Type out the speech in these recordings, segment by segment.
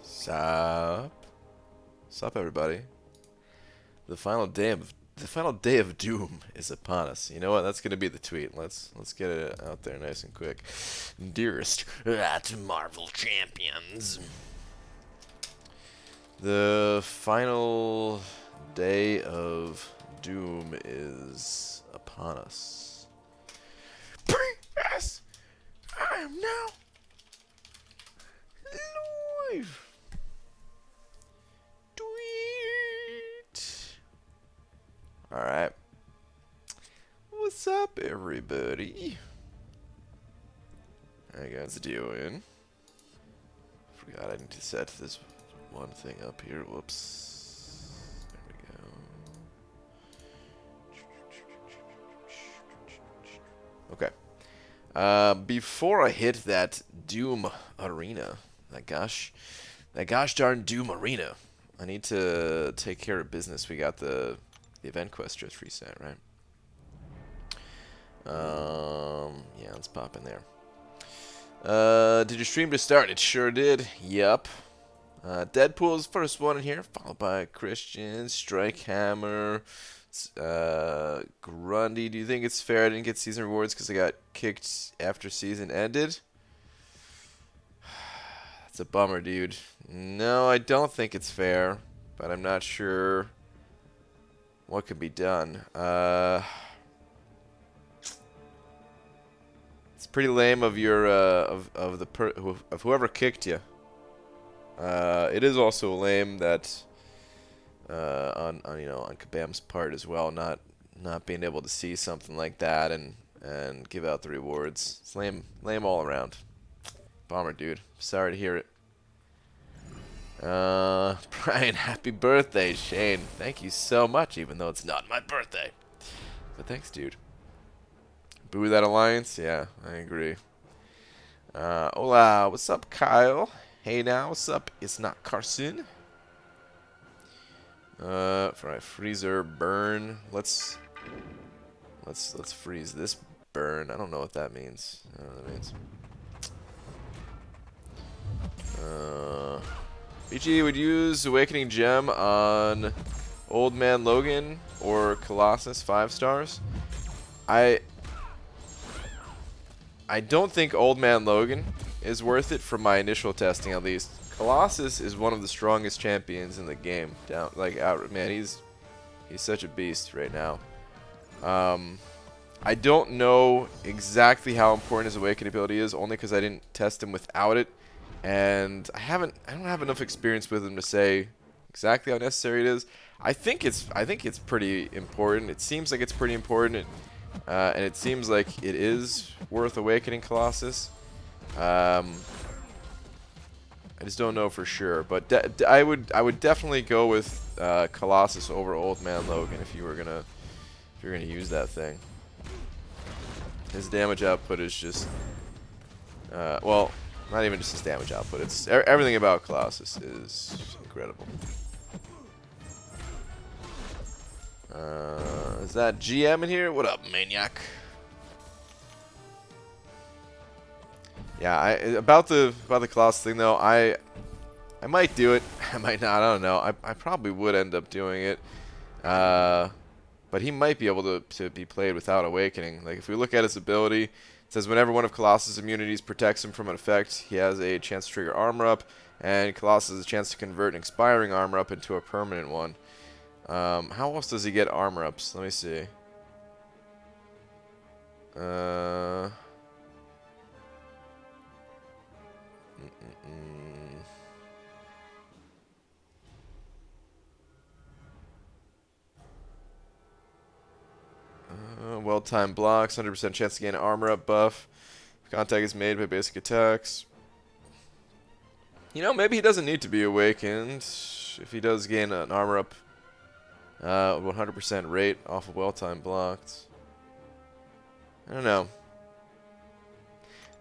Sup? Sup, everybody? The final day of doom is upon us. You know what? That's gonna be the tweet. Let's get it out there nice and quick. Dearest at Marvel Champions, the final day of doom is upon us. Yes, I am now live. Tweet. Alright. What's up, everybody? How you guys doing? Forgot I need to set this one thing up here. Whoops. There we go. Okay. Before I hit that Doom Arena, that gosh darn Doom Arena, I need to take care of business. We got the event quest just reset, right? Yeah, let's pop in there. Did your stream just start? It sure did. Yup. Deadpool's first one in here, followed by Christian, Strikehammer, Grundy. Do you think it's fair I didn't get season rewards because I got kicked after season ended? That's a bummer, dude. No, I don't think it's fair, but I'm not sure what could be done. It's pretty lame of your of whoever kicked you. It is also lame that on Kabam's part as well, not being able to see something like that and give out the rewards. It's lame all around. Bummer, dude. Sorry to hear it. Brian, happy birthday, Shane. Thank you so much, even though it's not my birthday. But thanks, dude. Boo that alliance? Yeah, I agree. Hola, what's up, Kyle? Hey now, what's up? It's not Carson. For my freezer burn, let's freeze this burn. I don't know what that means. I don't know what that means. BG would use Awakening Gem on Old Man Logan or Colossus 5 stars. I don't think Old Man Logan is worth it from my initial testing, at least. Colossus is one of the strongest champions in the game. Man, he's such a beast right now. I don't know exactly how important his Awakening ability is, only because I didn't test him without it. And I don't have enough experience with him to say exactly how necessary it is. I think it's pretty important. It seems like it's pretty important, and it seems like it is worth awakening Colossus. I just don't know for sure, but I would definitely go with Colossus over Old Man Logan if you're gonna use that thing. His damage output is just well. Not even just his damage output. It's everything about Colossus is incredible. Is that GM in here? What up, maniac? Yeah, about the Colossus thing though, I might do it. I might not. I don't know. I probably would end up doing it. But he might be able to be played without awakening. Like if we look at his ability. It says whenever one of Colossus' immunities protects him from an effect, he has a chance to trigger armor up, and Colossus has a chance to convert an expiring armor up into a permanent one. How else does he get armor ups? Let me see. Well-timed blocks, 100% chance to gain an armor up buff. If contact is made by basic attacks. You know, maybe he doesn't need to be awakened. If he does gain an armor up 100% rate off of well-timed blocks. I don't know.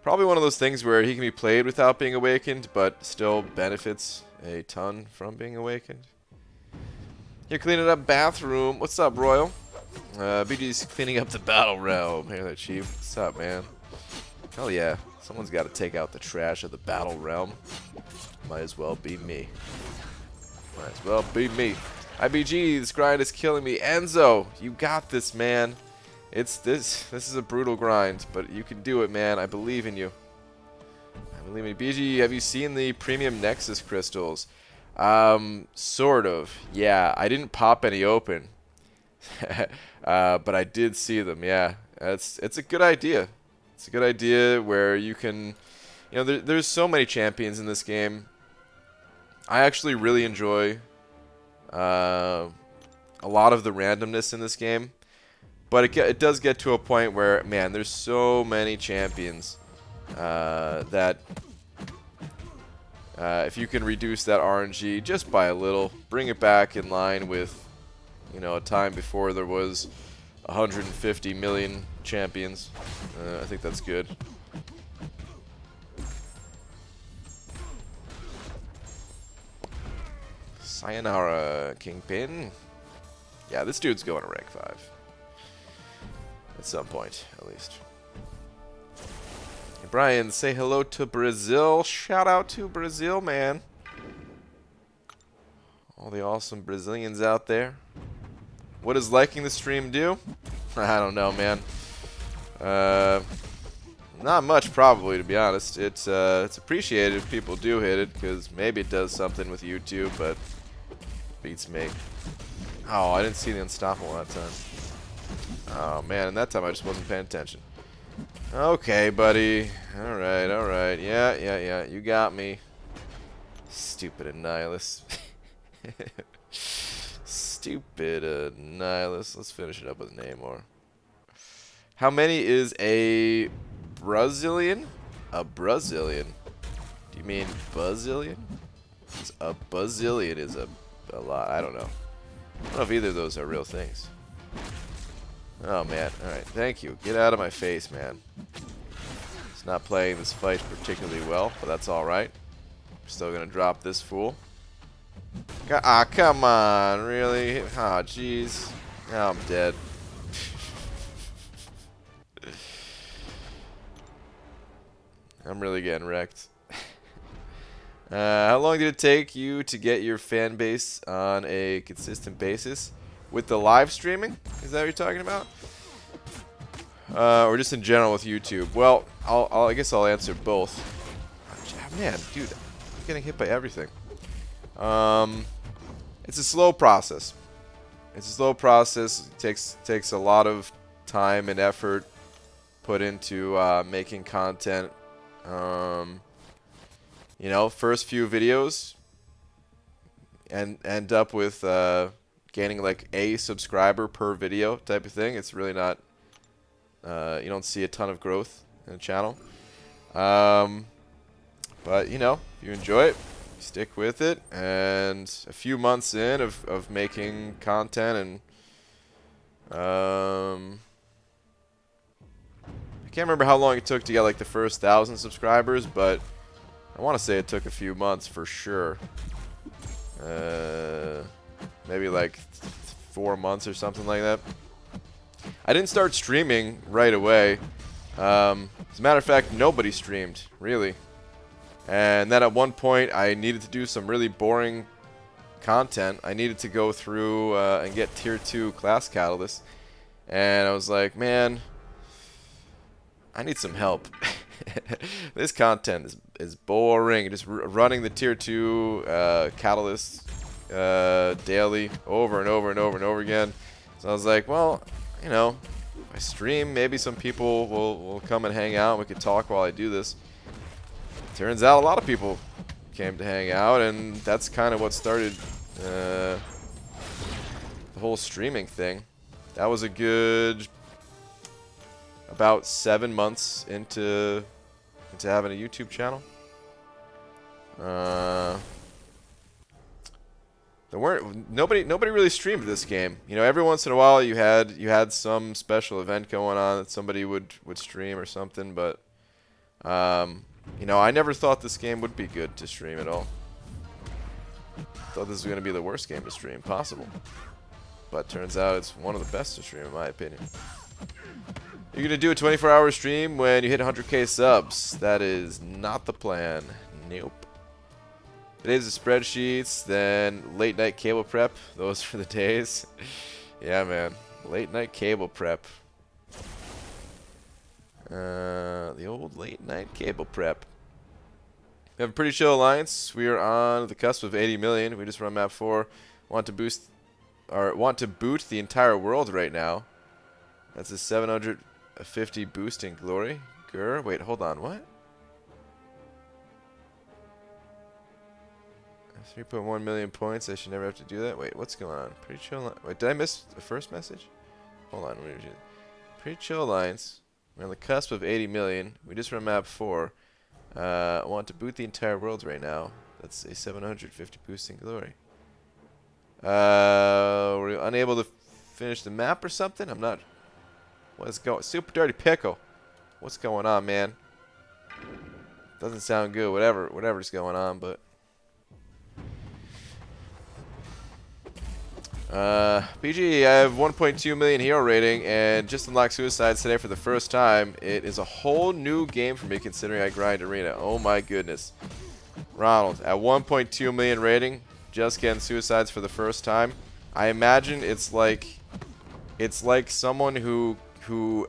Probably one of those things where he can be played without being awakened, but still benefits a ton from being awakened. You're cleaning up bathroom. What's up, Royal? BG's cleaning up the battle realm. Hey there, Chief. What's up, man? Hell yeah. Someone's got to take out the trash of the battle realm. Might as well be me. Might as well be me. IBG, this grind is killing me. Enzo, you got this, man. This is a brutal grind, but you can do it, man. I believe in you. I believe in you. BG, have you seen the premium Nexus crystals? Sort of. Yeah, I didn't pop any open. But I did see them, yeah. It's a good idea. It's a good idea where you can, you know, there's so many champions in this game. I actually really enjoy a lot of the randomness in this game, but it does get to a point where, man, there's so many champions that if you can reduce that RNG just by a little, bring it back in line with, you know, a time before there was 150 million champions, I think that's good. Sayonara, Kingpin. Yeah, this dude's going to rank 5. At some point, at least. Hey, Brian, say hello to Brazil. Shout out to Brazil, man. All the awesome Brazilians out there. What does liking the stream do? I don't know, man. Not much, probably, to be honest. It's appreciated if people do hit it, because maybe it does something with YouTube, but beats me. Oh, I didn't see the unstoppable that time. Oh, man, and that time I just wasn't paying attention. Okay, buddy. Alright, alright. Yeah, you got me. Stupid Annihilus. Stupid Annihilus. Let's finish it up with Namor. How many is a Brazilian? A Brazilian? Do you mean Buzzillion? A Buzzillion is a lot. I don't know. I don't know if either of those are real things. Oh, man. Alright, thank you. Get out of my face, man. It's not playing this fight particularly well, but that's alright. I'm still going to drop this fool. Ah, come on. Really? Ah, jeez. Now I'm dead. I'm really getting wrecked. How long did it take you to get your fan base on a consistent basis? With the live streaming? Is that what you're talking about? Or just in general with YouTube? Well, I guess I'll answer both. Oh, man, dude, I'm getting hit by everything. It's a slow process. It's a slow process. It takes a lot of time and effort put into making content. You know, first few videos and end up with gaining like a subscriber per video type of thing. It's really not, you don't see a ton of growth in the channel. But, you know, if you enjoy it, stick with it. And a few months in of making content and I can't remember how long it took to get like the first 1,000 subscribers, but I want to say it took a few months for sure. Maybe like 4 months or something like that. I didn't start streaming right away. As a matter of fact, nobody streamed, really. And then at one point, I needed to do some really boring content. I needed to go through and get tier 2 class catalysts. And I was like, man, I need some help. This content is boring. Just running the tier 2 catalysts daily over and over and over and over again. So I was like, well, you know, if I stream, maybe some people will come and hang out and we could talk while I do this. Turns out a lot of people came to hang out, and that's kind of what started the whole streaming thing. That was a good about 7 months into having a YouTube channel. Nobody really streamed this game. You know, every once in a while you had some special event going on that somebody would stream or something, but you know, I never thought this game would be good to stream at all. Thought this was going to be the worst game to stream possible. But turns out it's one of the best to stream in my opinion. You're going to do a 24-hour stream when you hit 100k subs. That is not the plan. Nope. Today's the spreadsheets, then late night cable prep. Those for the days. Yeah, man. Late night cable prep. The old late night cable prep. We have a pretty chill alliance. We are on the cusp of 80 million. We just run map 4. Want to boot the entire world right now. That's a 750 boosting glory. Grr. Wait, hold on. What? 3.1 million points. I should never have to do that. Wait, what's going on? Pretty chill. Wait, did I miss the first message? Hold on. Pretty chill alliance. We're on the cusp of 80 million. We just run map 4. Want to boot the entire world right now. That's a 750 boosting glory. Were you unable to finish the map or something? I'm not. What's going? Super dirty pickle. What's going on, man? Doesn't sound good. Whatever's going on, but. PG, I have 1.2 million hero rating and just unlocked Suicides today for the first time. It is a whole new game for me considering I grind arena. Oh my goodness. Ronald, at 1.2 million rating, just getting Suicides for the first time. I imagine it's like someone who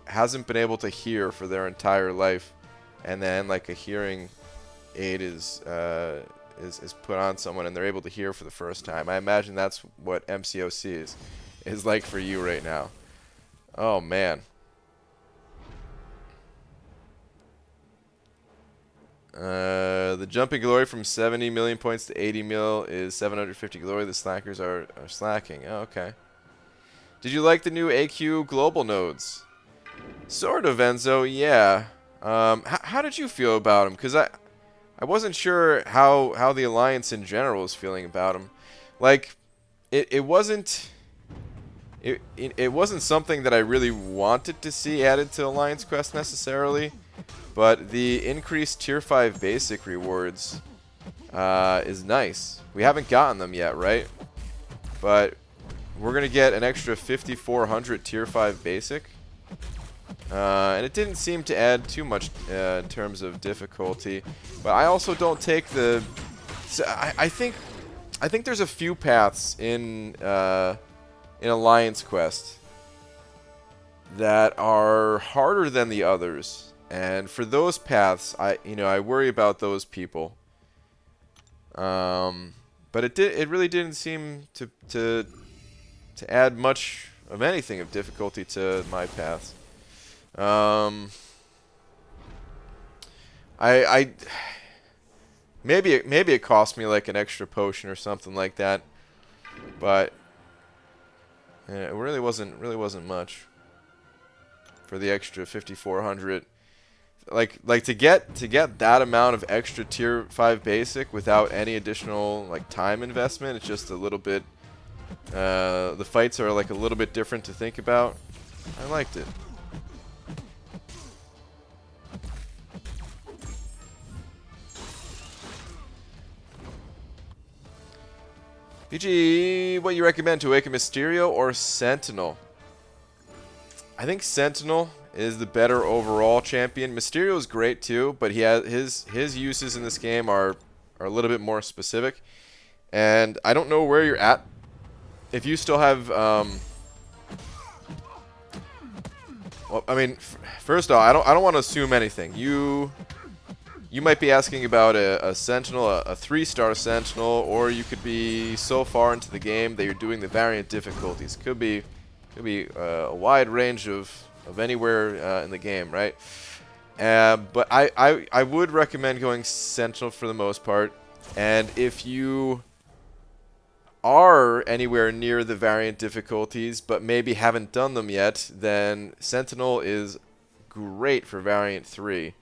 hasn't been able to hear for their entire life, and then like a hearing aid is put on someone and they're able to hear for the first time. I imagine that's what MCOC is like for you right now. Oh man. The jumping glory from 70 million points to 80 mil is 750 glory. The slackers are slacking. Oh, okay. Did you like the new AQ global nodes? Sort of, Enzo. Yeah. How did you feel about them? Because I wasn't sure how the Alliance in general was feeling about him. Like, it wasn't something that I really wanted to see added to Alliance Quest necessarily, but the increased Tier 5 basic rewards is nice. We haven't gotten them yet, right? But we're gonna get an extra 5,400 Tier 5 basic. And it didn't seem to add too much in terms of difficulty, but I also don't take the. So I think there's a few paths in Alliance Quest that are harder than the others, and for those paths, I worry about those people. But it really didn't seem to add much of anything of difficulty to my paths. Maybe it cost me like an extra potion or something like that, but yeah, it really wasn't much for the extra 5,400. Like to get that amount of extra tier 5 basic without any additional like time investment. It's just a little bit. The fights are like a little bit different to think about. I liked it. PG, what you recommend to awaken Mysterio or Sentinel? I think Sentinel is the better overall champion. Mysterio is great too, but he has his uses in this game are a little bit more specific. And I don't know where you're at. If you still have, well, I mean, first off, I don't want to assume anything. You might be asking about a Sentinel, a 3-star Sentinel, or you could be so far into the game that you're doing the variant difficulties. Could be a wide range of anywhere in the game, right? But I would recommend going Sentinel for the most part. And if you are anywhere near the variant difficulties, but maybe haven't done them yet, then Sentinel is great for variant 3.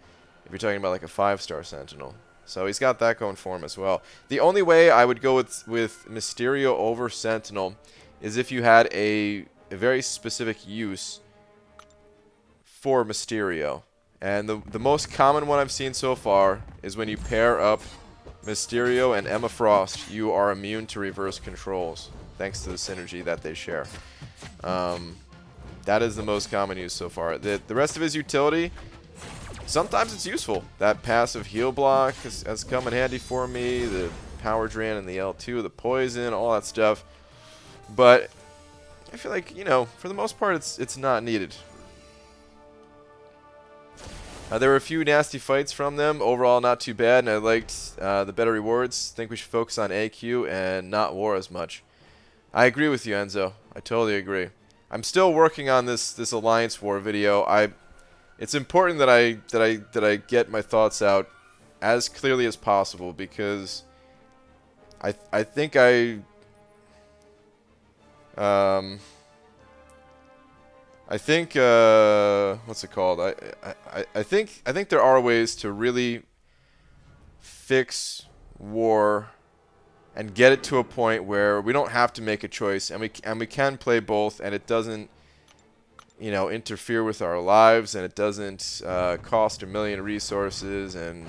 If you're talking about like a 5-star Sentinel. So he's got that going for him as well. The only way I would go with Mysterio over Sentinel is if you had a very specific use for Mysterio. And the most common one I've seen so far is when you pair up Mysterio and Emma Frost, you are immune to reverse controls, thanks to the synergy that they share. That is the most common use so far. The rest of his utility, sometimes it's useful. That passive heal block has come in handy for me. The power drain and the L2, the poison, all that stuff. But I feel like, you know, for the most part, it's not needed. There were a few nasty fights from them. Overall, not too bad, and I liked the better rewards. Think we should focus on AQ and not war as much. I agree with you, Enzo. I totally agree. I'm still working on this Alliance War video. It's important that I get my thoughts out as clearly as possible, because I think what's it called? I think there are ways to really fix war and get it to a point where we don't have to make a choice, and we can play both, and it doesn't, you know, interfere with our lives, and it doesn't cost a million resources and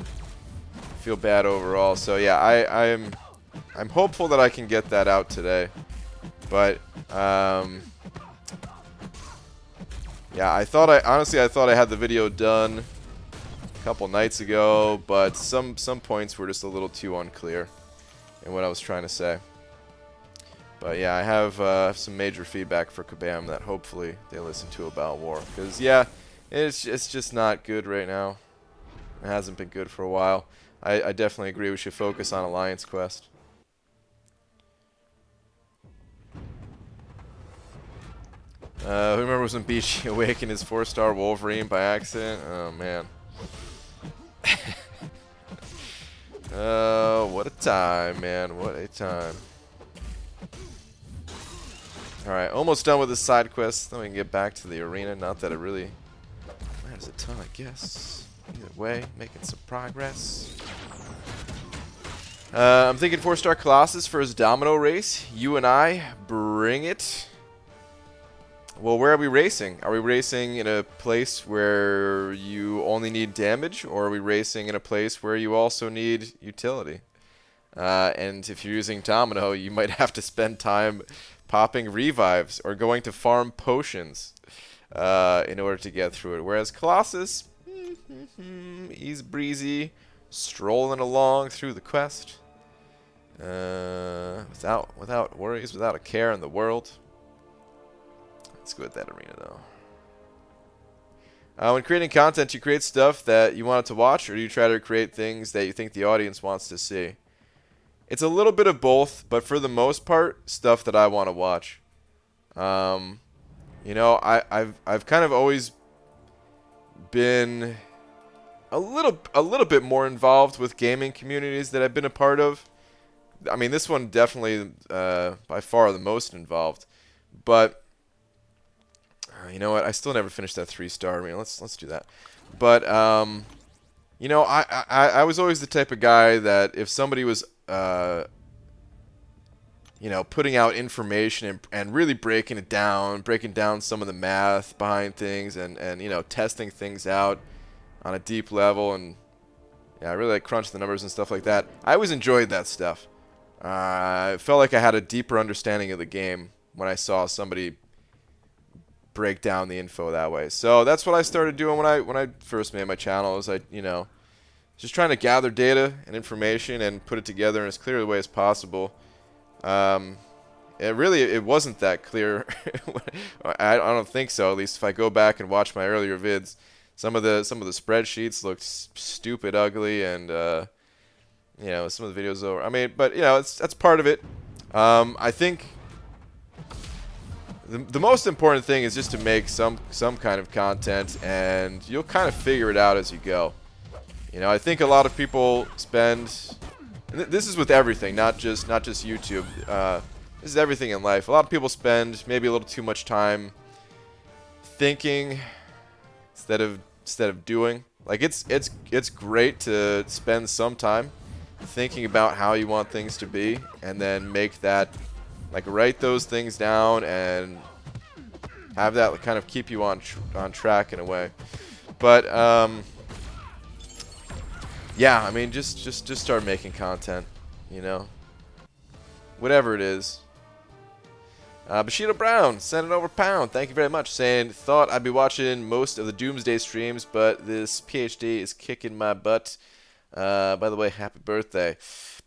feel bad overall. So yeah, I'm hopeful that I can get that out today, but yeah, honestly I thought I had the video done a couple nights ago, but some points were just a little too unclear in what I was trying to say. But yeah, I have some major feedback for Kabam that hopefully they listen to about war, because yeah, it's just not good right now. It hasn't been good for a while. I definitely agree we should focus on Alliance Quest. Who remembers when BG awakened his 4-star Wolverine by accident? Oh man. Oh, what a time, man. What a time. Alright, almost done with the side quest. Then we can get back to the arena. Not that it really matters a ton, I guess. Either way, making some progress. I'm thinking 4-star Colossus for his Domino race. You and I, bring it. Well, where are we racing? Are we racing in a place where you only need damage, or are we racing in a place where you also need utility? And if you're using Domino, you might have to spend time popping revives or going to farm potions in order to get through it. Whereas Colossus, he's breezy, strolling along through the quest without worries, without a care in the world. Let's go with that arena, though. When creating content, you create stuff that you want to watch, or do you try to create things that you think the audience wants to see? It's a little bit of both, but for the most part, stuff that I want to watch. You know, I've kind of always been a little bit more involved with gaming communities that I've been a part of. I mean, this one definitely by far the most involved, but you know what? I still never finished that 3-star arena. Let's do that. But you know, I was always the type of guy that if somebody was you know, putting out information and really breaking down some of the math behind things, and you know, testing things out on a deep level, and yeah, I really like crunch the numbers and stuff like that. I always enjoyed that stuff. I felt like I had a deeper understanding of the game when I saw somebody break down the info that way. So that's what I started doing when I first made my channel. Is you know, just trying to gather data and information and put it together in as clear a way as possible. It wasn't that clear. I don't think so. At least if I go back and watch my earlier vids, some of the spreadsheets looked stupid ugly, and you know, some of the videos over. I mean, but you know, that's part of it. I think the most important thing is just to make some kind of content, and you'll kind of figure it out as you go. You know, I think a lot of people spend, and this is with everything, not just YouTube. This is everything in life. A lot of people spend maybe a little too much time thinking instead of doing. Like it's great to spend some time thinking about how you want things to be, and then make that, like, write those things down and have that kind of keep you on track in a way. But yeah, I mean, just start making content, you know, whatever it is. Bushido Brown, send it over pound. Thank you very much. Saying, thought I'd be watching most of the Doomsday streams, but this PhD is kicking my butt. By the way, happy birthday.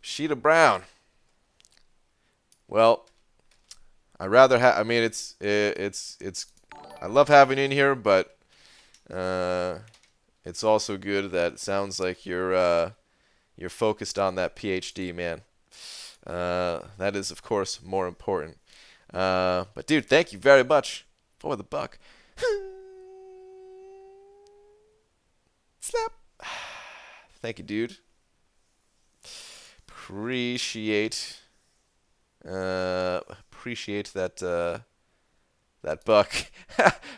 Sheeta Brown. Well, I rather have. I mean, it's. I love having you in here, but it's also good that it sounds like you're focused on that PhD, man. That is, of course, more important. But dude, thank you very much for the buck. Slap. Thank you, dude. Appreciate that that buck.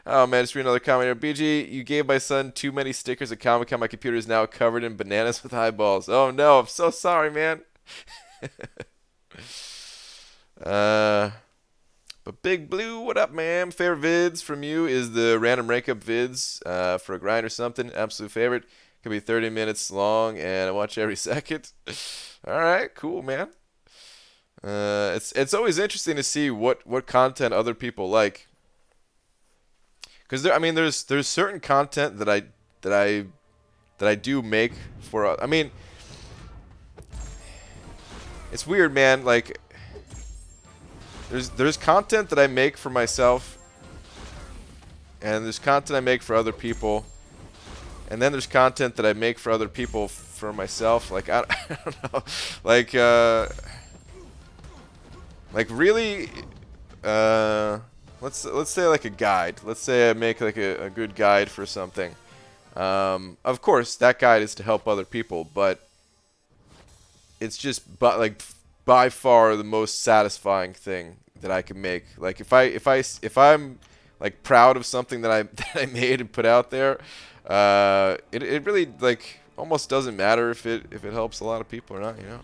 Oh man, just read another comment here. BG, you gave my son too many stickers at Comic-Con. My computer is now covered in bananas with eyeballs. Oh no, I'm so sorry, man. But Big Blue, what up, man? Favorite vids from you is the random rank up vids for a grind or something. Absolute favorite. Could be 30 minutes long, and I watch every second. All right, cool, man. It's always interesting to see what content other people like. Because I mean, there's certain content that I do make for. I mean, it's weird, man. Like, there's content that I make for myself, and there's content I make for other people, and then there's content that I make for other people for myself. Like I don't know, like really, let's say like a guide. Let's say I make like a good guide for something. Of course, that guide is to help other people, but it's just by far the most satisfying thing that I can make. Like if I'm like proud of something that I made and put out there, it really like almost doesn't matter if it helps a lot of people or not, you know.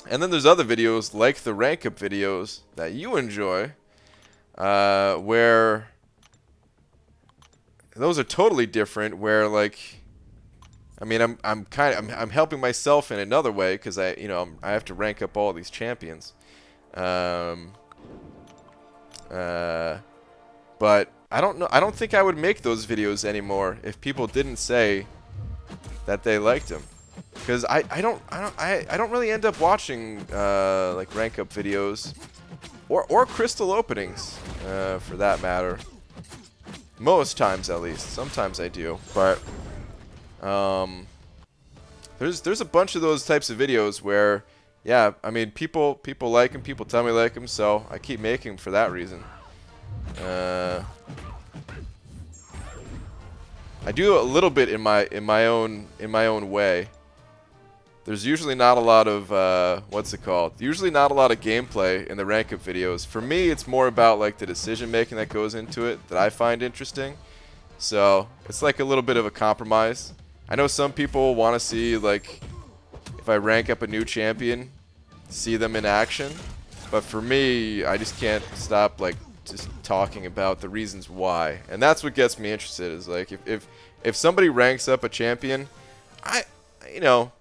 And then there's other videos like the rank up videos that you enjoy, where those are totally different. Where like, I mean, I'm helping myself in another way because I have to rank up all these champions. But I don't know. I don't think I would make those videos anymore if people didn't say that they liked them. Because I don't really end up watching like rank up videos or crystal openings for that matter. Most times, at least. Sometimes I do, but there's a bunch of those types of videos where, yeah, I mean, people like them, people tell me like them, so I keep making them for that reason. I do a little bit in my own way. There's usually not a lot of what's it called? Usually not a lot of gameplay in the rank up videos. For me, it's more about like the decision making that goes into it that I find interesting. So it's like a little bit of a compromise. I know some people want to see, like, if I rank up a new champion, see them in action. But for me, I just can't stop like just talking about the reasons why, and that's what gets me interested. Is like if somebody ranks up a champion, you know.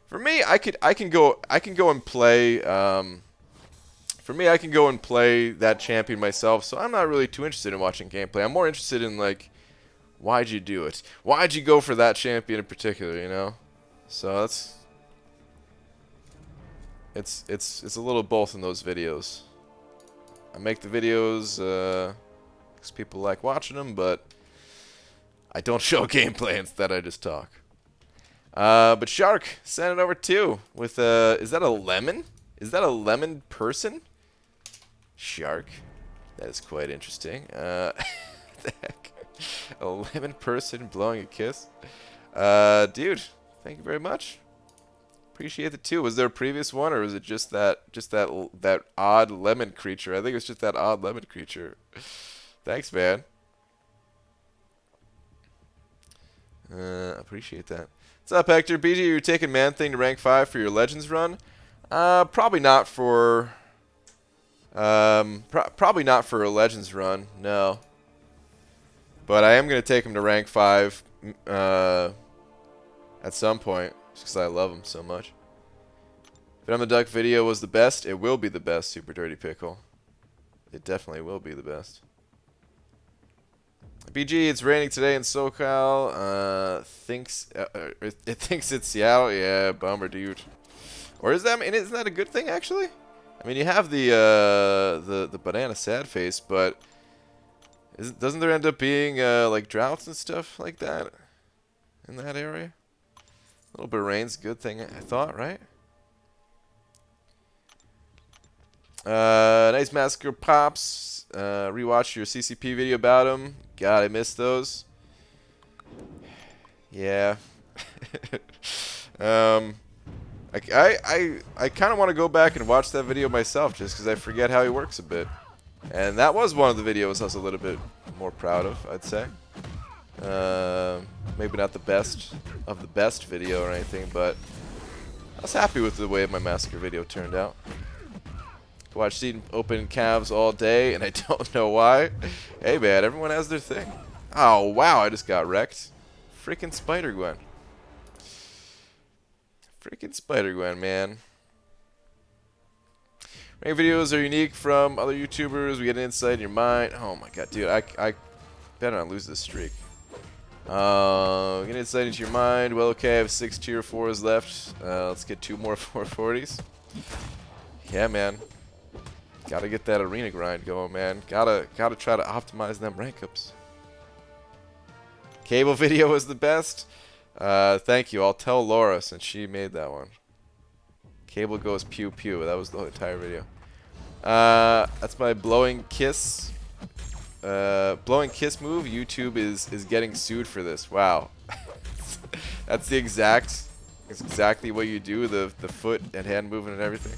For me, I can go and play. For me, I can go and play that champion myself. So I'm not really too interested in watching gameplay. I'm more interested in like, why'd you do it? Why'd you go for that champion in particular? You know. So it's a little both in those videos. I make the videos because people like watching them, but I don't show gameplay. Instead, I just talk. But Shark sent it over too with is that a lemon? Is that a lemon person? Shark, that is quite interesting. What the heck? A lemon person blowing a kiss? Dude, thank you very much. Appreciate the two. Was there a previous one, or was it just that odd lemon creature? I think it was just that odd lemon creature. Thanks, man. Appreciate that. What's up, Hector? BG, you're taking Man Thing to rank 5 for your Legends run? Probably not for... probably not for a Legends run, no. But I am going to take him to rank 5 at some point, just because I love him so much. If I'm the Duck video was the best, it will be the best, Super Dirty Pickle. It definitely will be the best. BG, it's raining today in SoCal. It thinks it's Seattle. Yeah, bummer, dude. Or is that? I mean, isn't that a good thing actually? I mean, you have the banana sad face, but doesn't there end up being like droughts and stuff like that in that area? A little bit of rain's a good thing, I thought, right? Nice Massacre Pops. Rewatched your CCP video about him. God, I missed those. Yeah. I kind of want to go back and watch that video myself just because I forget how he works a bit. And that was one of the videos I was a little bit more proud of, I'd say. Maybe not the best of the best video or anything, but I was happy with the way my Massacre video turned out. Watch Seaton open calves all day, and I don't know why. Hey, man, everyone has their thing. Oh, wow, I just got wrecked. Freaking Spider-Gwen. Freaking Spider-Gwen, man. Rank videos are unique from other YouTubers. We get an insight in your mind. Oh, my God, dude, I better not lose this streak. Get an insight into your mind. Well, okay, I have 6 tier 4s left. Let's get 2 more 440s. Yeah, man. Gotta get that arena grind going, man. Gotta try to optimize them rank ups. Cable video was the best. Thank you. I'll tell Laura since she made that one. Cable goes pew pew. That was the entire video. That's my blowing kiss. Blowing kiss move. YouTube is getting sued for this. Wow. That's exactly what you do. The foot and hand movement and everything.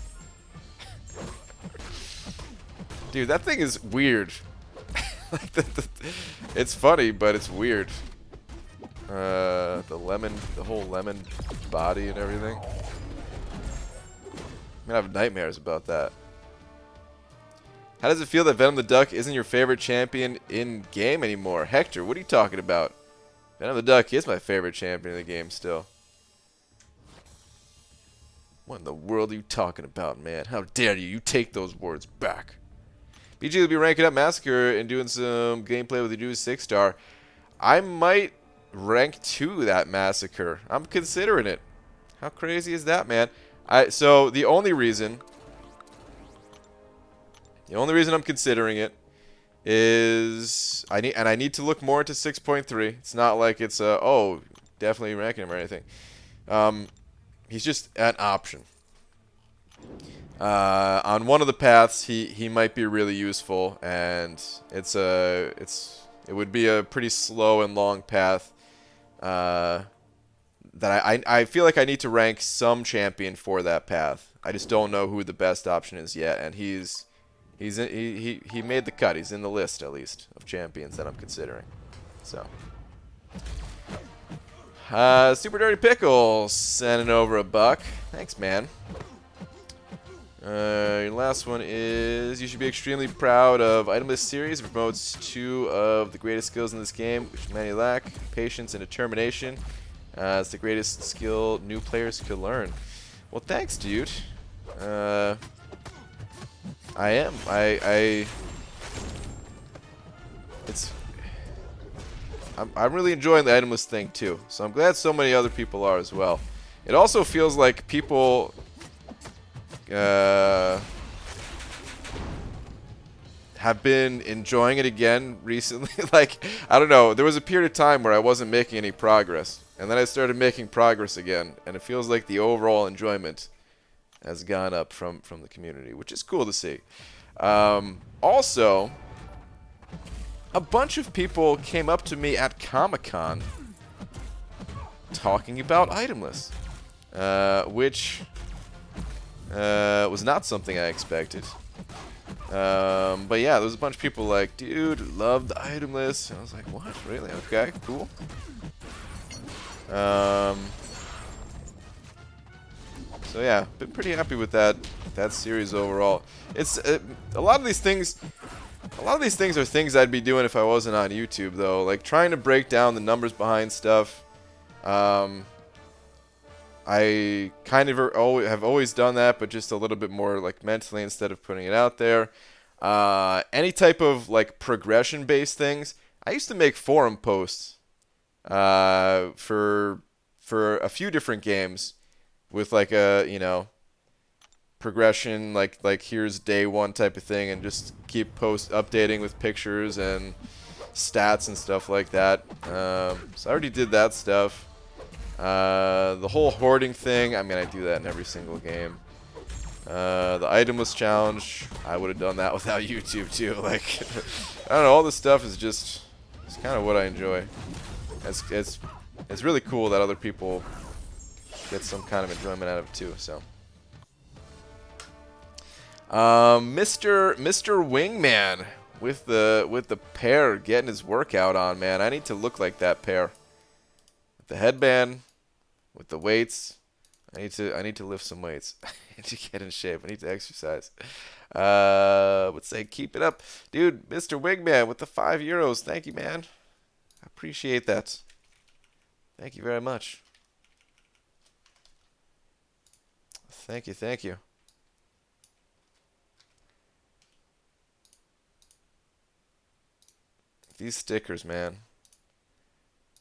Dude, that thing is weird. Like it's funny, but it's weird. The whole lemon body and everything. I'm gonna have nightmares about that. How does it feel that Venom the Duck isn't your favorite champion in game anymore? Hector, what are you talking about? Venom the Duck is my favorite champion in the game still. What in the world are you talking about, man? How dare you? You take those words back. BG will be ranking up Massacre and doing some gameplay with the new 6-star. I might rank 2 that Massacre. I'm considering it. How crazy is that, man? So the only reason I'm considering it is I need to look more into 6.3. It's not like it's oh, definitely ranking him or anything. He's just an option. On one of the paths, he might be really useful, and it would be a pretty slow and long path. That I feel like I need to rank some champion for that path. I just don't know who the best option is yet, and he made the cut. He's in the list at least of champions that I'm considering. So. Super Dirty Pickles sending over $1. Thanks, man. Your last one is, you should be extremely proud of Itemless series. It promotes 2 of the greatest skills in this game, which many lack: patience and determination. It's the greatest skill new players could learn. Well, thanks, dude. I am. I'm really enjoying the itemless thing too, so I'm glad so many other people are as well. It also feels like people have been enjoying it again recently. Like, I don't know, there was a period of time where I wasn't making any progress, and then I started making progress again, and it feels like the overall enjoyment has gone up from the community, which is cool to see. Also, a bunch of people came up to me at Comic-Con talking about Itemless, which was not something I expected. But yeah, there was a bunch of people like, dude, love the Itemless. And I was like, what? Really? Okay, cool. So yeah, been pretty happy with that series overall. It's a lot of these things are things I'd be doing if I wasn't on YouTube, though. Like trying to break down the numbers behind stuff. I kind of have always done that, but just a little bit more like mentally instead of putting it out there. Any type of like progression-based things, I used to make forum posts for a few different games with like a, you know, progression, like here's day one type of thing, and just keep updating with pictures and stats and stuff like that. So I already did that stuff. The whole hoarding thing, I mean, I do that in every single game. The itemless challenge, I would have done that without YouTube too. Like, I don't know, all this stuff is just, it's kind of what I enjoy. It's really cool that other people get some kind of enjoyment out of it too. So, Mr. Wingman with the pair getting his workout on, man. I need to look like that pair. With the headband, with the weights. I need to lift some weights. I need to get in shape. I need to exercise. Let's say keep it up. Dude, Mr. Wingman with the €5. Thank you, man. I appreciate that. Thank you very much. Thank you, thank you. These stickers, man.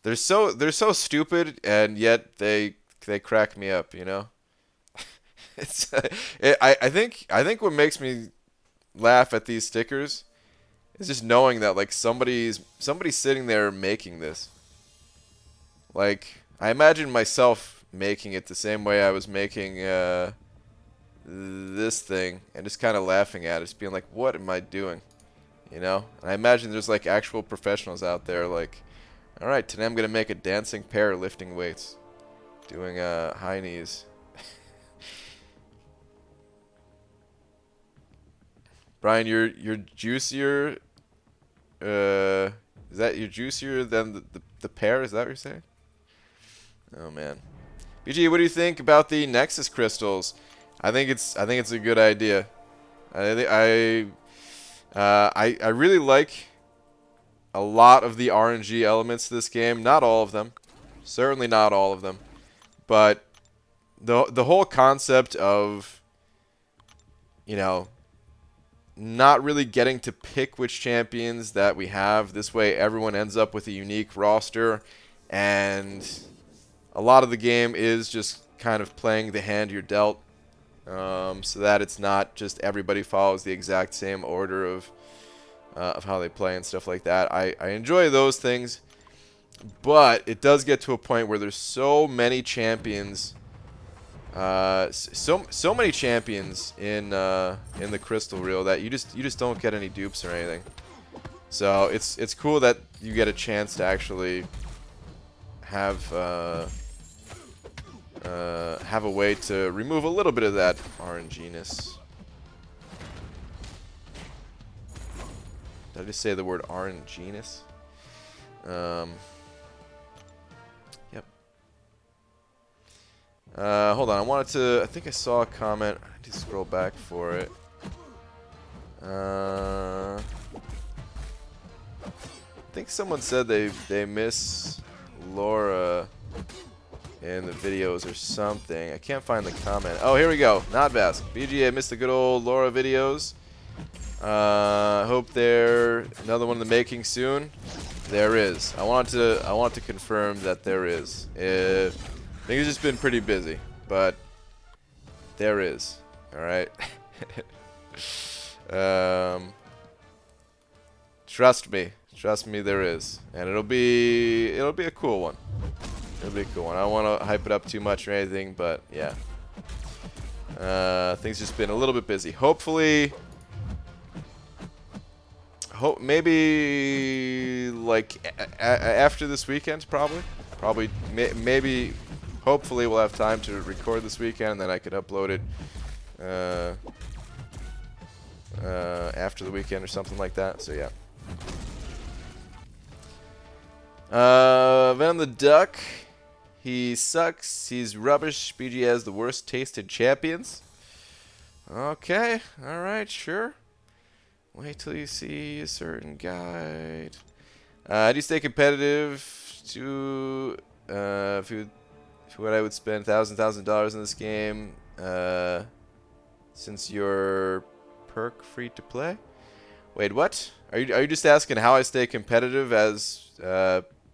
They're so stupid, and yet they crack me up, you know? It's I think what makes me laugh at these stickers is just knowing that like somebody's sitting there making this. Like, I imagine myself making it the same way I was making this thing, and just kind of laughing at it, just being like, what am I doing? You know? And I imagine there's like actual professionals out there like, alright, today I'm going to make a dancing pair lifting weights. Doing high knees. Brian, you're juicier. Is that you're juicier than the pair? Is that what you're saying? Oh man, BG, what do you think about the Nexus crystals? I think it's a good idea. I really like a lot of the RNG elements to this game. Not all of them, certainly not all of them, but the whole concept of, you know, not really getting to pick which champions that we have. This way everyone ends up with a unique roster, and a lot of the game is just kind of playing the hand you're dealt, so that it's not just everybody follows the exact same order of how they play and stuff like that. I enjoy those things, but it does get to a point where there's so many champions. So many champions in the crystal reel that you just don't get any dupes or anything. So it's cool that you get a chance to actually have a way to remove a little bit of that RNG-ness. Did I just say the word RNG-ness? Yep. Hold on, I think I saw a comment. I need to scroll back for it. I think someone said they miss Laura in the videos or something. I can't find the comment. Oh, here we go. Not Vask. BGA missed the good old Laura videos. Hope there another one in the making soon. There is. I want to confirm that there is. I think it's just been pretty busy, but there is. All right. Trust me, there is, and it'll be a cool one. It'll be a cool one. I don't want to hype it up too much or anything, but yeah. Things just been a little bit busy. Hopefully, maybe like after this weekend, probably maybe. Hopefully, we'll have time to record this weekend, and then I could upload it after the weekend or something like that. So yeah. Venom the Duck. He sucks. He's rubbish. BG has the worst tasted champions. Okay. Alright, sure. Wait till you see a certain guide. How do you stay competitive to what I would spend $1,000 in this game since you're perk free to play? Wait, what? Are you just asking how I stay competitive as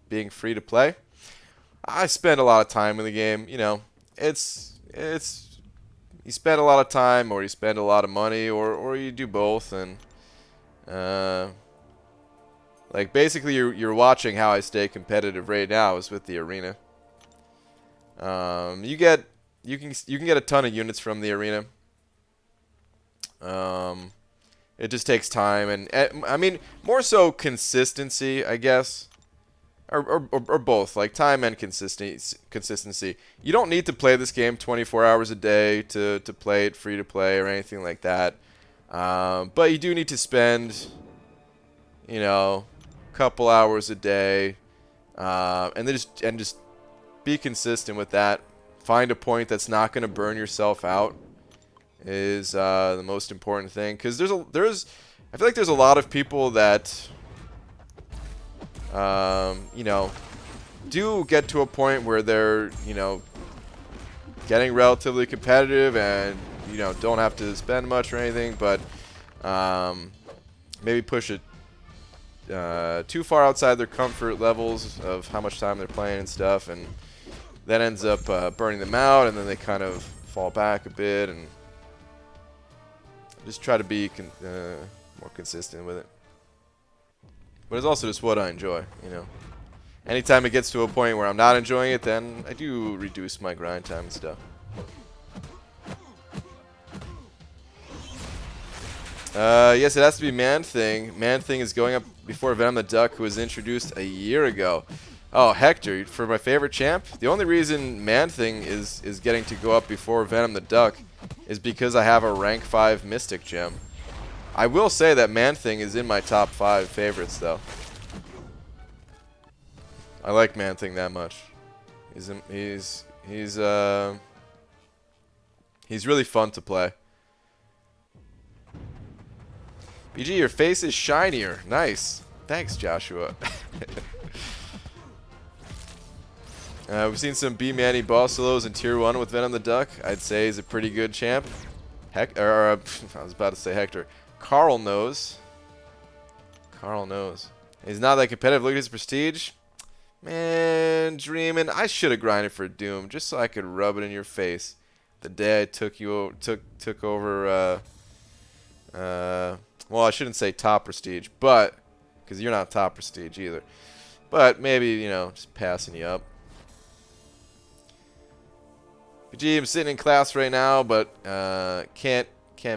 being free to play? I spend a lot of time in the game. You know, it's you spend a lot of time, or you spend a lot of money, or you do both, and like basically you're watching how I stay competitive right now is with the arena. You can get a ton of units from the arena. It just takes time, and I mean more so consistency, I guess. Or both, like time and consistency. You don't need to play this game 24 hours a day to play it free to play or anything like that. But you do need to spend, you know, a couple hours a day, and then just be consistent with that. Find a point that's not going to burn yourself out is the most important thing, because I feel like there's a lot of people that you know, do get to a point where they're, you know, getting relatively competitive and, you know, don't have to spend much or anything, but maybe push it too far outside their comfort levels of how much time they're playing and stuff, and that ends up burning them out, and then they kind of fall back a bit, and just try to be more consistent with it. But it's also just what I enjoy, you know. Anytime it gets to a point where I'm not enjoying it, then I do reduce my grind time and stuff. Yes, it has to be Man-Thing. Man-Thing is going up before Venom the Duck, who was introduced a year ago. Oh, Hector, for my favorite champ, the only reason Man-Thing is getting to go up before Venom the Duck is because I have a rank 5 Mystic Gem. I will say that Man-Thing is in my top 5 favorites, though. I like Man-Thing that much. He's really fun to play. BG, your face is shinier. Nice. Thanks, Joshua. We've seen some B-Manny boss solos in Tier 1 with Venom the Duck. I'd say he's a pretty good champ. I was about to say Hector. Carl knows. Carl knows. He's not that competitive. Look at his prestige. Man, dreaming. I should have grinded for Doom just so I could rub it in your face. The day I took over. Well, I shouldn't say top prestige, but because you're not top prestige either. But maybe, you know, just passing you up. PG, I'm sitting in class right now, but can't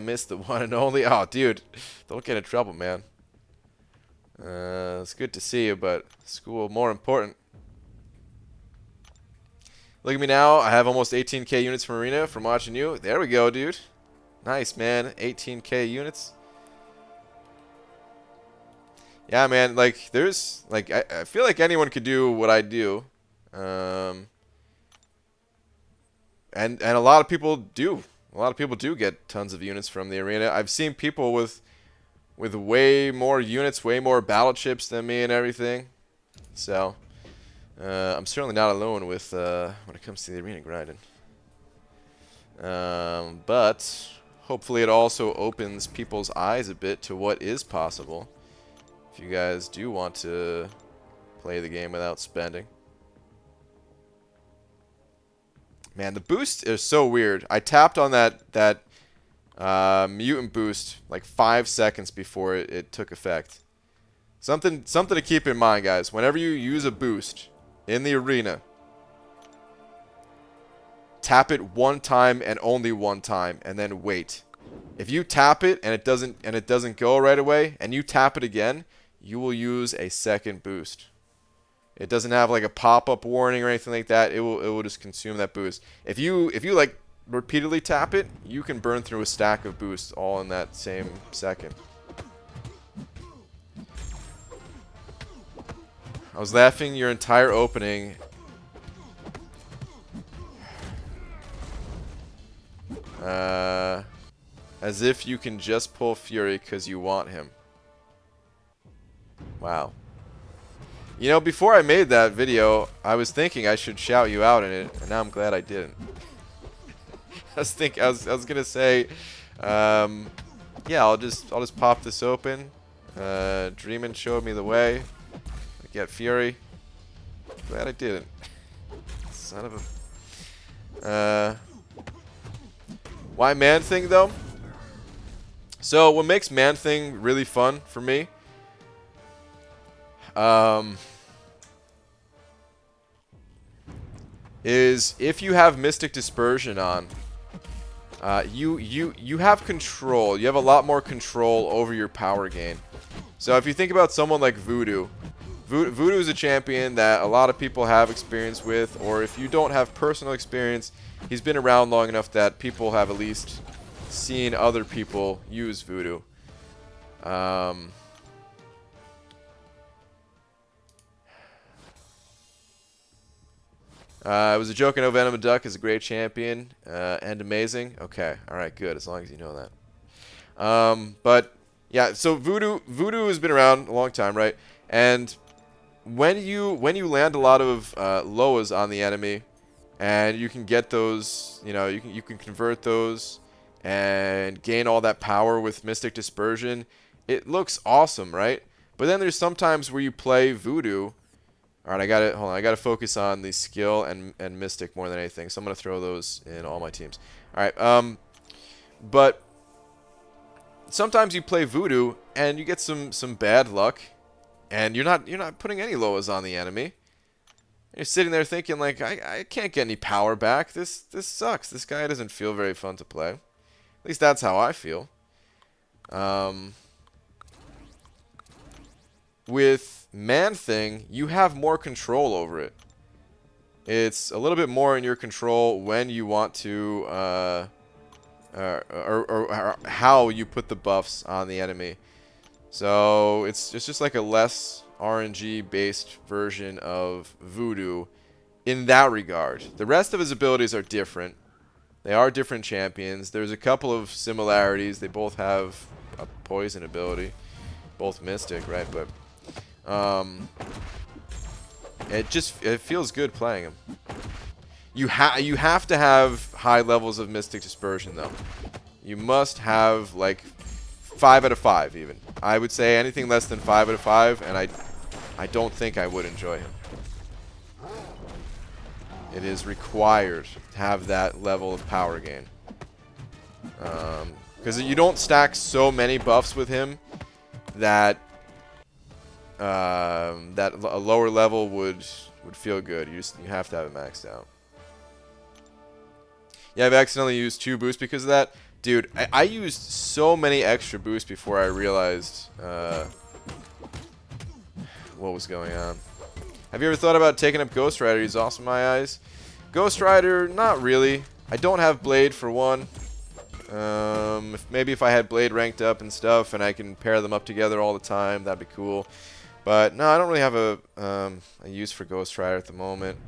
miss the one and only. Oh, dude, don't get in trouble, man. It's good to see you, but school more important. Look at me now. I have almost 18k units from Arena from watching you. There we go, dude. Nice, man. 18k units. Yeah, man. Like, there's like I feel like anyone could do what I do, and a lot of people do. A lot of people do get tons of units from the Arena. I've seen people with way more units, way more battle chips than me and everything. So, I'm certainly not alone with when it comes to the Arena grinding. But hopefully it also opens people's eyes a bit to what is possible if you guys do want to play the game without spending. Man, the boost is so weird. I tapped on that mutant boost like 5 seconds before it took effect. Something to keep in mind, guys. Whenever you use a boost in the Arena, tap it one time and only one time, and then wait. If you tap it and it doesn't go right away, and you tap it again, you will use a second boost. It doesn't have like a pop-up warning or anything like that. It will just consume that boost. If you like repeatedly tap it, you can burn through a stack of boosts all in that same second. I was laughing your entire opening. As if you can just pull Fury because you want him. Wow. You know, before I made that video, I was thinking I should shout you out in it, and now I'm glad I didn't. I was gonna say, yeah, I'll just pop this open. Dreamin' showed me the way. Get Fury. Glad I didn't. Son of a... why Man-Thing, though? So, what makes Man-Thing really fun for me... is if you have Mystic Dispersion on, you have control. You have a lot more control over your power gain. So if you think about someone like Voodoo, Voodoo is a champion that a lot of people have experience with, or if you don't have personal experience, he's been around long enough that people have at least seen other people use Voodoo. It was a joke. I know Venom Duck is a great champion and amazing. Okay, all right, good. As long as you know that. But yeah, so Voodoo has been around a long time, right? And when you land a lot of Loas on the enemy, and you can get those, you can convert those and gain all that power with Mystic Dispersion. It looks awesome, right? But then there's sometimes where you play Voodoo. All right, hold on. I gotta focus on the skill and Mystic more than anything. So I'm gonna throw those in all my teams. All right, but sometimes you play Voodoo and you get some bad luck, and you're not putting any Loas on the enemy. You're sitting there thinking like, I can't get any power back. This sucks. This guy doesn't feel very fun to play. At least that's how I feel. With Man-Thing, you have more control over it. It's a little bit more in your control when you want to, or how you put the buffs on the enemy. So it's just like a less RNG-based version of Voodoo in that regard. The rest of his abilities are different. They are different champions. There's a couple of similarities. They both have a poison ability. Both Mystic, right? But it feels good playing him. You have to have high levels of Mystic Dispersion, though. You must have like 5 out of 5 even. I would say anything less than 5 out of 5, and I don't think I would enjoy him. It is required to have that level of power gain. Because you don't stack so many buffs with him that that a lower level would feel good. You have to have it maxed out. Yeah, I've accidentally used 2 boosts because of that. Dude, I used so many extra boosts before I realized what was going on. Have you ever thought about taking up Ghost Rider? He's awesome in my eyes. Ghost Rider, not really. I don't have Blade for one. Maybe if I had Blade ranked up and stuff and I can pair them up together all the time, that'd be cool. But no, I don't really have a use for Ghost Rider at the moment.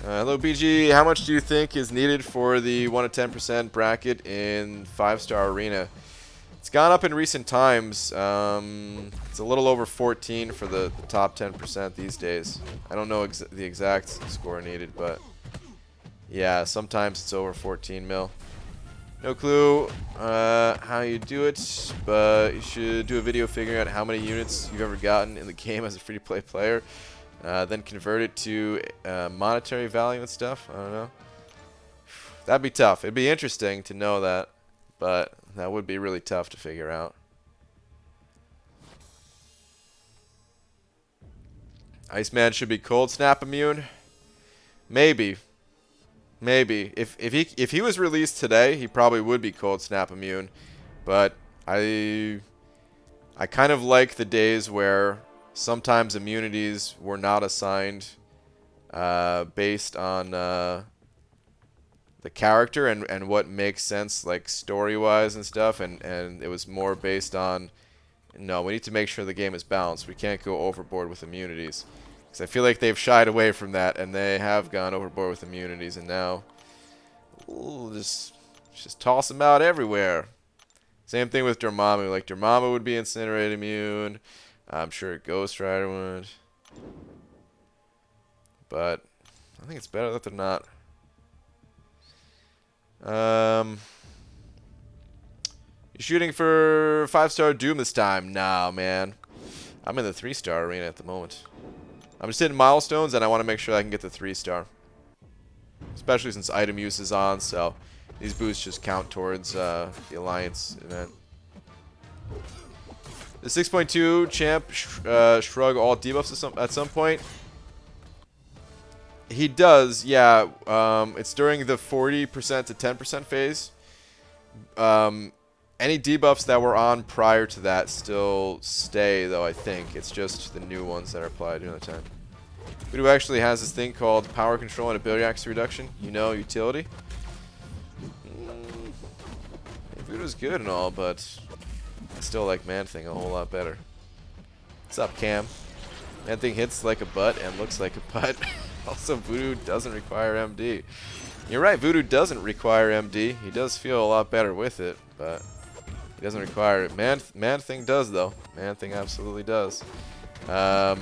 Hello BG, how much do you think is needed for the 1 to 10% bracket in 5-star arena? It's gone up in recent times. It's a little over 14 for the top 10% these days. I don't know the exact score needed, but yeah, sometimes it's over 14 mil. No clue how you do it, but you should do a video figuring out how many units you've ever gotten in the game as a free-to-play player. Then convert it to monetary value and stuff. I don't know. That'd be tough. It'd be interesting to know that, but that would be really tough to figure out. Iceman should be cold snap immune. Maybe. Maybe. If he was released today, he probably would be cold snap immune. But I kind of like the days where sometimes immunities were not assigned based on the character and what makes sense, like story-wise and stuff, and it was more based on, no, we need to make sure the game is balanced. We can't go overboard with immunities. Because I feel like they've shied away from that, and they have gone overboard with immunities, and now we'll just toss them out everywhere. Same thing with Dormammu. Like, Dormammu would be Incinerate immune. I'm sure Ghost Rider would. But I think it's better that they're not. You shooting for 5-star Doom this time? Nah, man. I'm in the 3-star arena at the moment. I'm just hitting milestones, and I want to make sure I can get the 3-star. Especially since item use is on, so these boosts just count towards the Alliance event. The 6.2 champ shrug all debuffs at some point. He does, yeah. It's during the 40% to 10% phase. Any debuffs that were on prior to that still stay, though, I think. It's just the new ones that are applied during the time. Voodoo actually has this thing called power control and ability accuracy reduction. You know, utility. Voodoo's good and all, but I still like Man-Thing a whole lot better. What's up, Cam? Man-Thing hits like a butt and looks like a butt. Also, Voodoo doesn't require MD. You're right, Voodoo doesn't require MD. He does feel a lot better with it, but he doesn't require it. Man-Thing does, though. Man-Thing absolutely does. But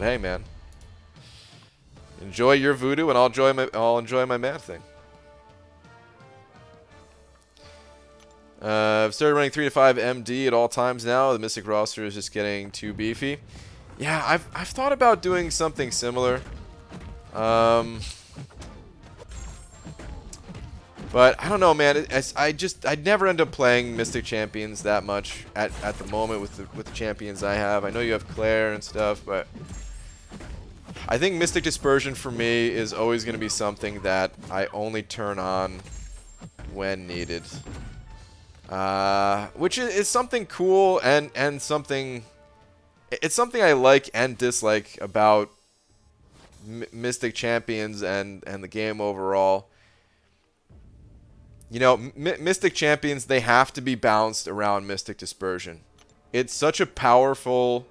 hey, man. Enjoy your Voodoo, and I'll enjoy my Man-Thing. I've started running 3 to 5 MD at all times now. The Mystic roster is just getting too beefy. Yeah, I've thought about doing something similar. But I don't know, man. I'd never end up playing Mystic Champions that much at the moment with the champions I have. I know you have Claire and stuff, but I think Mystic Dispersion for me is always going to be something that I only turn on when needed. Which is something cool and something... It's something I like and dislike about Mystic Champions and the game overall. You know, Mystic Champions, they have to be balanced around Mystic Dispersion. It's such a powerful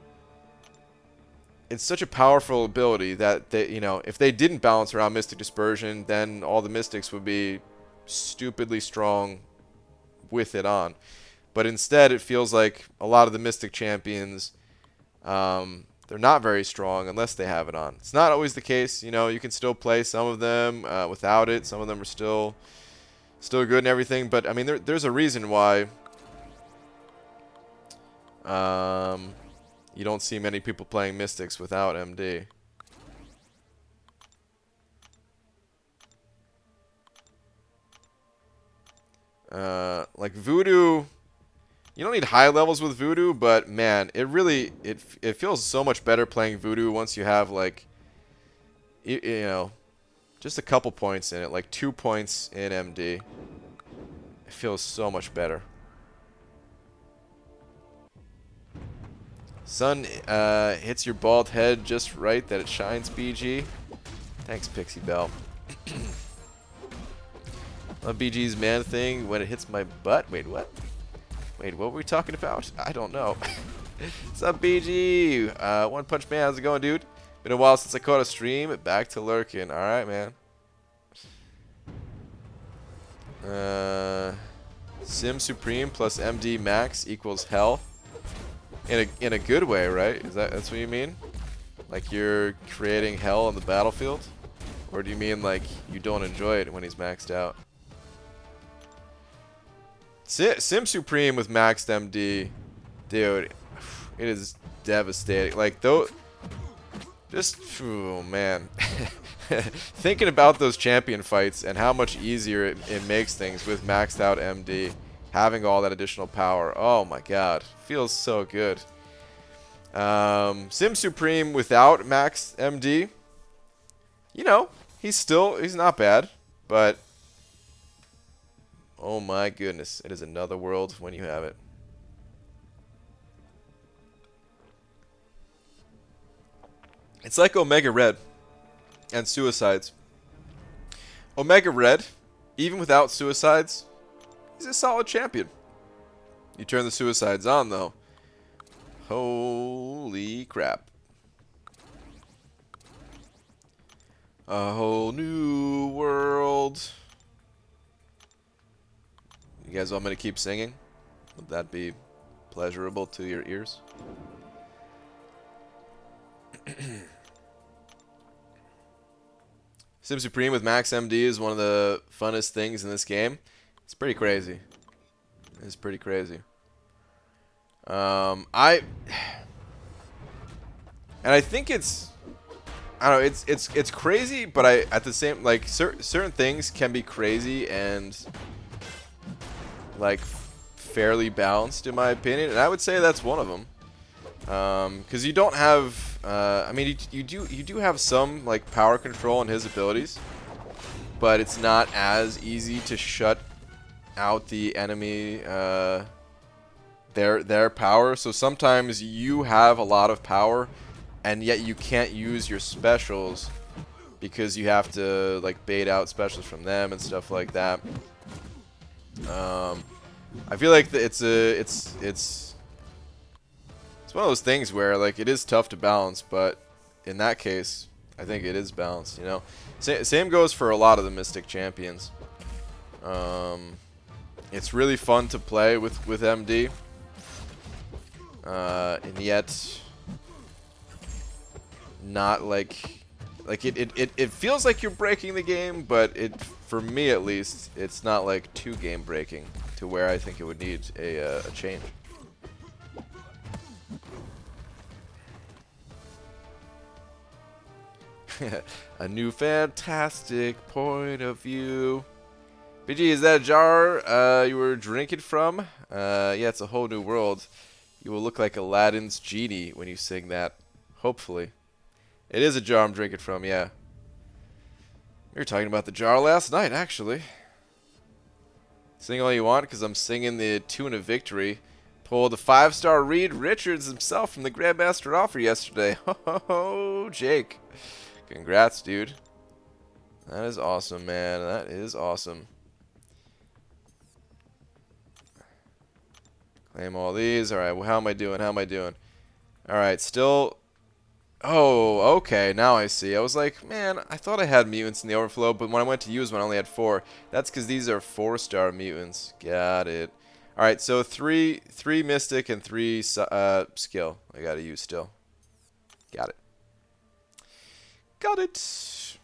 ability that they, you know, if they didn't balance around Mystic Dispersion, then all the Mystics would be stupidly strong with it on. But instead, it feels like a lot of the Mystic Champions, they're not very strong unless they have it on. It's not always the case. You know, you can still play some of them without it. Some of them are still good and everything. But I mean, there's a reason why you don't see many people playing Mystics without MD. Like Voodoo, you don't need high levels with Voodoo, but man, it feels so much better playing Voodoo once you have like, you know, just a couple points in it, like 2 points in MD. It feels so much better. Sun hits your bald head just right that it shines, BG. Thanks, Pixie Bell. Love BG's Man-Thing when it hits my butt. Wait, what? Wait, what were we talking about? I don't know. What's up, BG? One Punch Man, how's it going, dude? Been a while since I caught a stream. Back to lurking. All right, man. Sim Supreme plus MD Max equals hell. In a good way, right? That's what you mean? Like you're creating hell on the battlefield? Or do you mean like you don't enjoy it when he's maxed out? Sim Supreme with maxed MD, dude, it is devastating. Like, though, just, oh man. Thinking about those champion fights and how much easier it makes things with maxed out MD, having all that additional power. Oh my god, feels so good. Sim Supreme without maxed MD, you know, he's not bad, but oh my goodness, it is another world when you have it. It's like Omega Red and Suicides. Omega Red, even without Suicides, he's a solid champion. You turn the Suicides on, though. Holy crap. A whole new world. You guys want me to keep singing? Would that be pleasurable to your ears? Sim Supreme with Max MD is one of the funnest things in this game. It's pretty crazy. It's pretty crazy. And I think it's, I don't know, it's crazy, but at the same, like, certain things can be crazy and like fairly balanced in my opinion, and I would say that's one of them. Because you don't have, I mean, you do have some like power control in his abilities, but it's not as easy to shut out the enemy, their power. So sometimes you have a lot of power, and yet you can't use your specials because you have to like bait out specials from them and stuff like that. I feel like it's one of those things where like it is tough to balance, but in that case, I think it is balanced. You know, same goes for a lot of the Mystic champions. It's really fun to play with MD, and yet not like it feels like you're breaking the game, but for me at least, it's not like too game breaking to where I think it would need a change. A new fantastic point of view. BG, is that a jar you were drinking from? Yeah, it's a whole new world. You will look like Aladdin's genie when you sing that. Hopefully. It is a jar I'm drinking from, yeah. We were talking about the jar last night, actually. Sing all you want, because I'm singing the tune of victory. Pulled a 5-star Reed Richards himself from the Grandmaster offer yesterday. Ho ho ho, Jake. Congrats, dude. That is awesome, man. That is awesome. Claim all these. Alright, well, how am I doing? How am I doing? Alright, still... Oh, okay. Now I see. I was like, man, I thought I had mutants in the overflow, but when I went to use one, I only had 4. That's because these are 4-star mutants. Got it. Alright, so 3 Mystic and 3 skill. I gotta use still. Got it. Got it.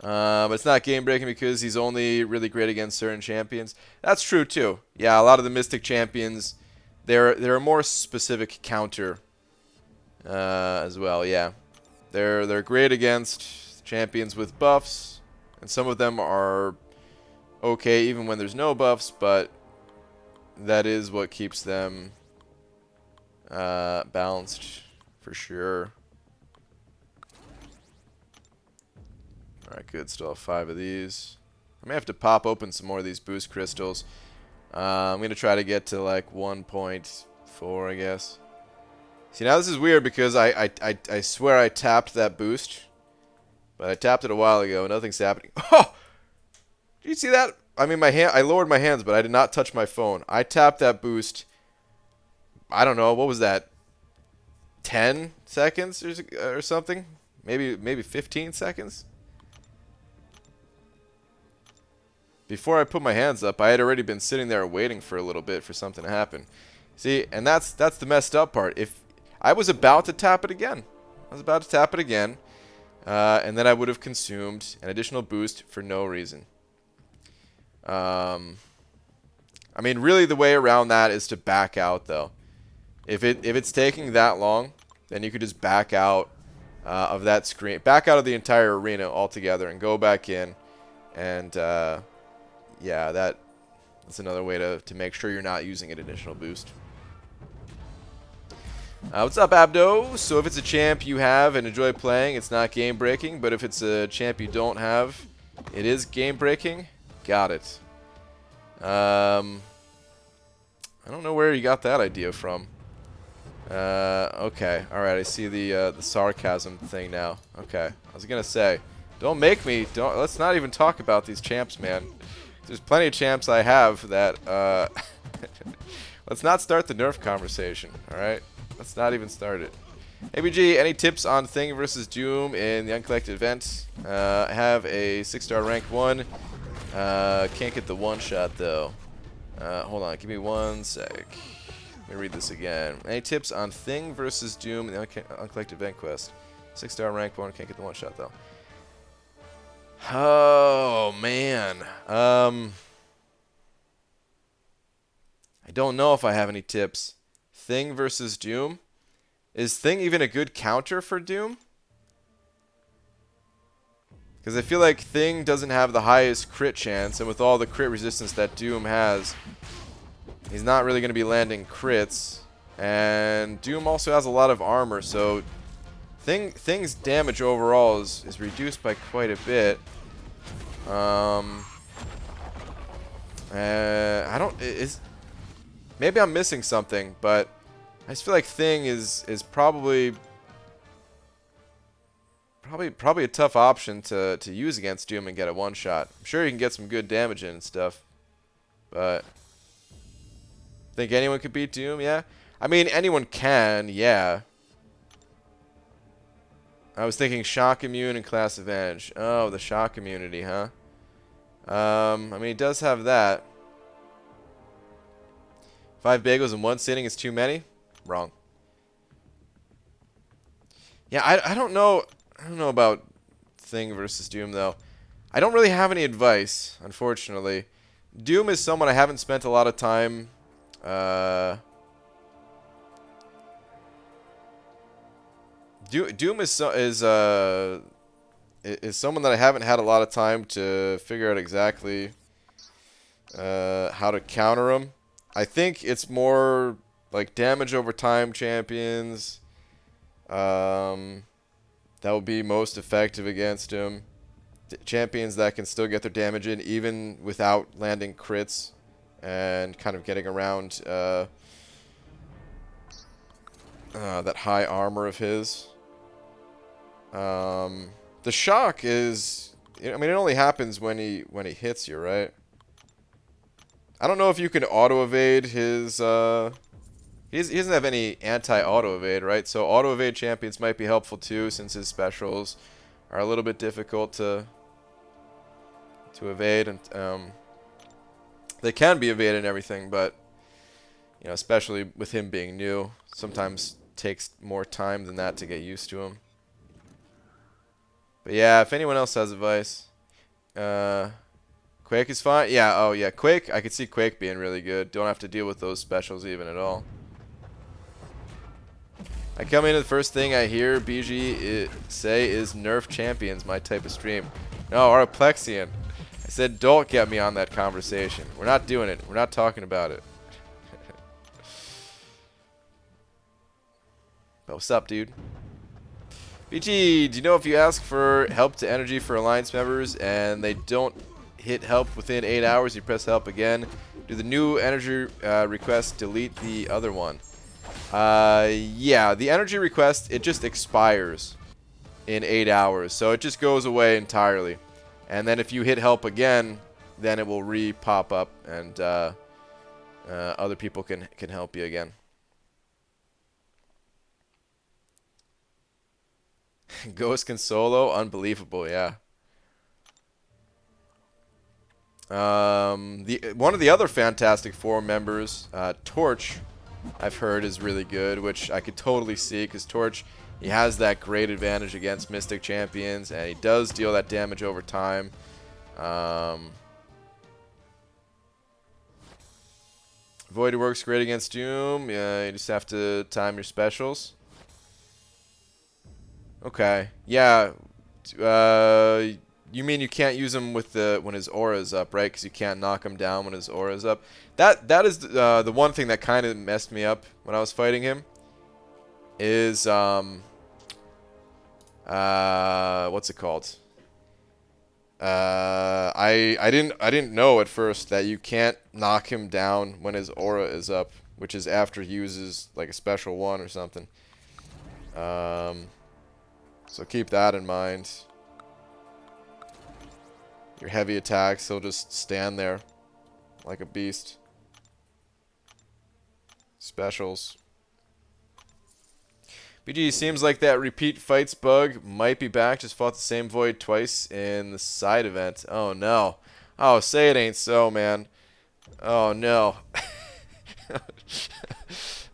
But it's not game breaking because he's only really great against certain champions. That's true too. Yeah, a lot of the Mystic champions, they're a more specific counter as well. Yeah, they're great against champions with buffs, and some of them are okay even when there's no buffs. But that is what keeps them balanced for sure. Alright, good. Still have 5 of these. I may have to pop open some more of these boost crystals. I'm going to try to get to like 1.4, I guess. See, now this is weird because I swear I tapped that boost. But I tapped it a while ago. Nothing's happening. Oh! Did you see that? I mean, I lowered my hands, but I did not touch my phone. I tapped that boost. I don't know. What was that? 10 seconds or something? Maybe 15 seconds? Before I put my hands up, I had already been sitting there waiting for a little bit for something to happen. See, and that's the messed up part. If I was about to tap it again, and then I would have consumed an additional boost for no reason. I mean, really, the way around that is to back out, though. If it's taking that long, then you could just back out of that screen, back out of the entire arena altogether, and go back in, and yeah, that's another way to make sure you're not using an additional boost. What's up, Abdo? So if it's a champ you have and enjoy playing, it's not game breaking, but if it's a champ you don't have, it is game breaking. Got it. I don't know where you got that idea from. Okay, all right. I see the sarcasm thing now. Okay, I was gonna say, don't make me. Let's not even talk about these champs, man. There's plenty of champs I have that. Let's not start the nerf conversation. All right, let's not even start it. ABG, any tips on Thing versus Doom in the uncollected event? I have a 6-star rank 1. Can't get the one-shot though. Hold on, give me 1 sec. Let me read this again. Any tips on Thing versus Doom in the uncollected event quest? 6-star rank 1, can't get the one-shot though. Oh, man. I don't know if I have any tips. Thing versus Doom? Is Thing even a good counter for Doom? Because I feel like Thing doesn't have the highest crit chance, and with all the crit resistance that Doom has, he's not really going to be landing crits. And Doom also has a lot of armor, so Thing's damage overall is reduced by quite a bit. I don't... Maybe I'm missing something, but I just feel like Thing is probably a tough option to use against Doom and get a one-shot. I'm sure you can get some good damage in and stuff, but think anyone could beat Doom? Yeah, I mean anyone can. Yeah, I was thinking shock immune and class advantage. Oh, the shock immunity, huh? I mean he does have that. 5 bagels in one sitting is too many? Wrong. Yeah, I don't know. I don't know about Thing versus Doom, though. I don't really have any advice, unfortunately. Doom is someone I haven't spent a lot of time... Doom is someone that I haven't had a lot of time to figure out exactly how to counter him. I think it's more like damage over time champions. That will be most effective against him. Champions that can still get their damage in even without landing crits and kind of getting around that high armor of his. The shock is... I mean, it only happens when he hits you, right? I don't know if you can auto-evade his... He doesn't have any anti-auto evade, right? So auto evade champions might be helpful too, since his specials are a little bit difficult to evade, and they can be evaded and everything, but you know, especially with him being new, sometimes takes more time than that to get used to him. But yeah, if anyone else has advice, Quake is fine. Yeah, oh yeah, Quake. I could see Quake being really good. Don't have to deal with those specials even at all. I come in and the first thing I hear BG say is nerf champions, my type of stream. No, Araplexian. I said don't get me on that conversation. We're not doing it. We're not talking about it. But what's up, dude? BG, do you know if you ask for help to energy for Alliance members and they don't hit help within 8 hours, you press help again, do the new energy request delete the other one? Yeah, the energy request, it just expires in 8 hours, so it just goes away entirely. And then if you hit help again, then it will re-pop up, and other people can help you again. Ghost can solo, unbelievable, yeah. One of the other Fantastic Four members, Torch, I've heard is really good, which I could totally see, because Torch, he has that great advantage against Mystic champions, and he does deal that damage over time. Void works great against Doom. Yeah, you just have to time your specials. Okay. Yeah. You mean you can't use him with when his aura is up, right? Because you can't knock him down when his aura is up. That is the one thing that kind of messed me up when I was fighting him. Is what's it called? I didn't know at first that you can't knock him down when his aura is up, which is after he uses like a special one or something. So keep that in mind. Your heavy attacks, he'll just stand there like a beast. Specials. BG, seems like that repeat fights bug might be back. Just fought the same void twice in the side event. Oh no. Oh, say it ain't so, man. Oh no.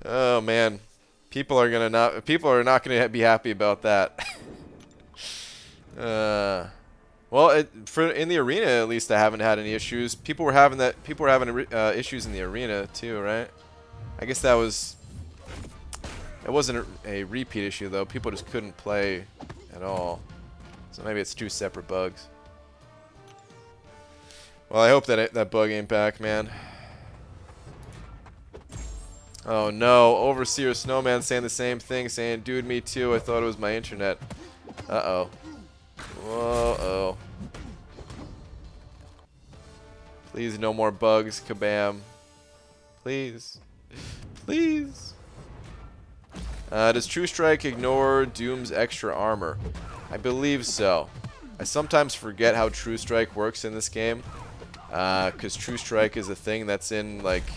Oh man. People are not gonna be happy about that. Well, for in the arena at least, I haven't had any issues. People were having that. People were having issues in the arena too, right? I guess that was. It wasn't a repeat issue though. People just couldn't play at all. So maybe it's two separate bugs. Well, I hope that that bug ain't back, man. Oh no, Overseer Snowman saying the same thing, saying, dude, me too, I thought it was my internet. Uh-oh. Whoa-oh. Please, no more bugs, kabam. Please. Please. Does True Strike ignore Doom's extra armor? I believe so. I sometimes forget how True Strike works in this game. Because True Strike is a thing that's in, like,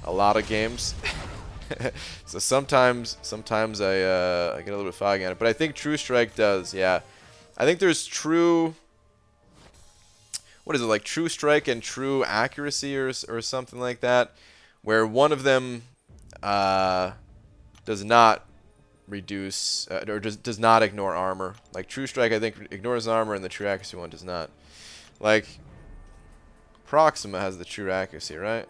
a lot of games. So sometimes I get a little bit foggy on it. But I think True Strike does, yeah. I think there's true... What is it, like True Strike and True Accuracy or something like that? Where one of them does not reduce, or does not ignore armor. Like True Strike, I think, ignores armor, and the True Accuracy one does not. Like, Proxima has the True Accuracy, right?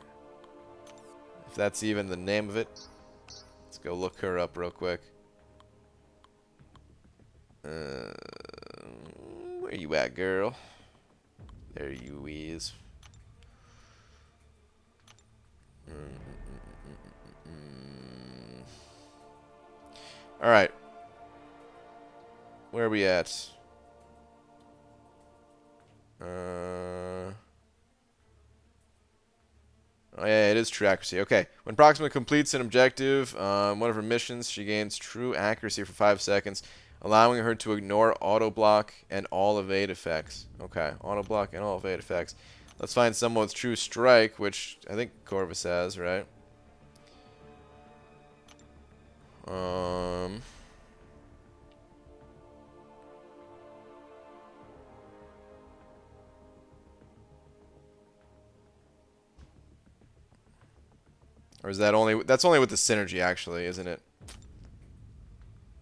If that's even the name of it. Let's go look her up real quick. Where you at, girl? There you is. Alright. Where are we at? Oh yeah, it is True Accuracy. Okay. When Proxima completes an objective, one of her missions, she gains True Accuracy for 5 seconds, allowing her to ignore auto block and all evade effects. Okay, auto block and all evade effects. Let's find someone with True Strike, which I think Corvus has, right? Or is that only... That's only with the synergy, actually, isn't it?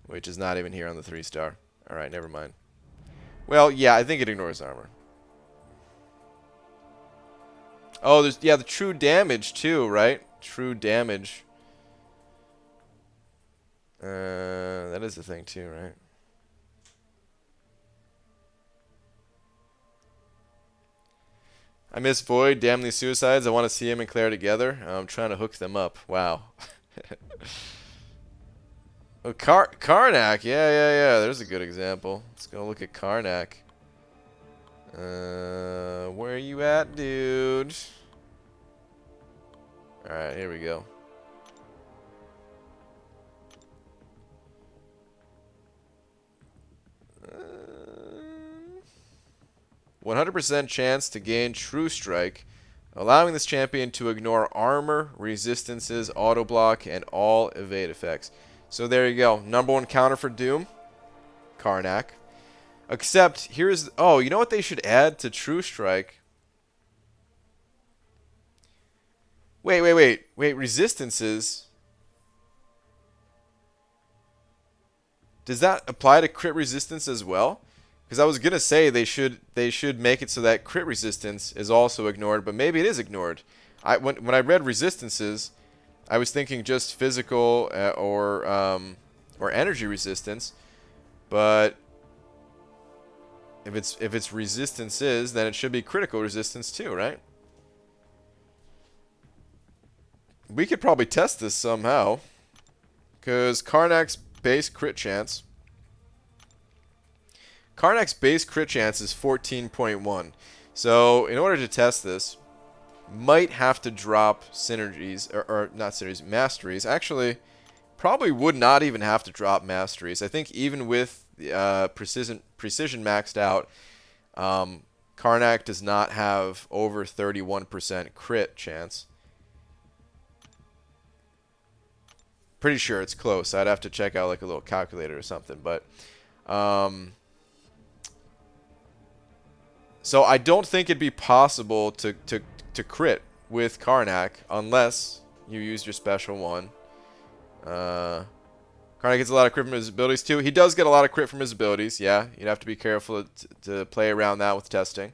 Which is not even here on the 3-star. Alright, never mind. Well, yeah, I think it ignores armor. Oh, there's... Yeah, the true damage, too, right? True damage. That is the thing, too, right? I miss Void. Damn these suicides. I want to see him and Claire together. I'm trying to hook them up. Wow. Oh, Karnak. Yeah. There's a good example. Let's go look at Karnak. Where are you at, dude? Alright, here we go. 100% chance to gain True Strike, allowing this champion to ignore armor, resistances, auto block, and all evade effects. So there you go. #1 counter for Doom, Karnak. Except, here's... Oh, you know what they should add to True Strike? Wait. Resistances... Does that apply to crit resistance as well? Because I was gonna say they should make it so that crit resistance is also ignored, but maybe it is ignored. When I read resistances, I was thinking just physical or energy resistance, but if it's resistances, then it should be critical resistance too, right? We could probably test this somehow, because Karnak's base crit chance. Karnak's base crit chance is 14.1. So, in order to test this, might have to drop synergies, or not synergies, masteries. Actually, probably would not even have to drop masteries. I think even with precision maxed out, Karnak does not have over 31% crit chance. Pretty sure it's close. I'd have to check out like a little calculator or something, but so I don't think it'd be possible to crit with Karnak unless you use your special one. Karnak gets a lot of crit from his abilities too. He does get a lot of crit from his abilities. Yeah, you'd have to be careful to play around that with testing.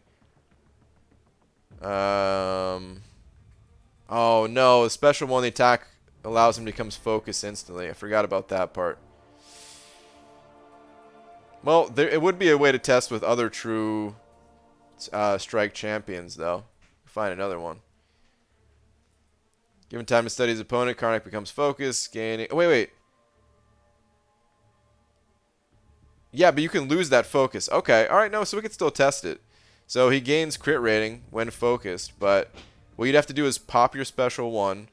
Oh no, the special one, the attack allows him to become focused instantly. I forgot about that part. Well, it would be a way to test with other true strike champions, though. Find another one. Given time to study his opponent, Karnak becomes focused, gaining... Oh, wait. Yeah, but you can lose that focus. Okay, alright, no, so we can still test it. So he gains crit rating when focused, but what you'd have to do is pop your special one,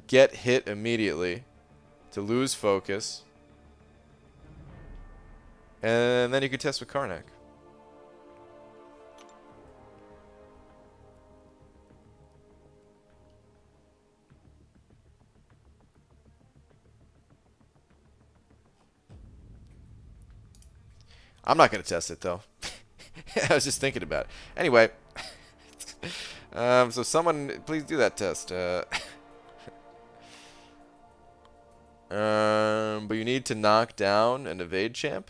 get hit immediately to lose focus, and then you could test with Karnak. I'm not going to test it, though. I was just thinking about it. Anyway. So someone, please do that test. But you need to knock down an evade champ?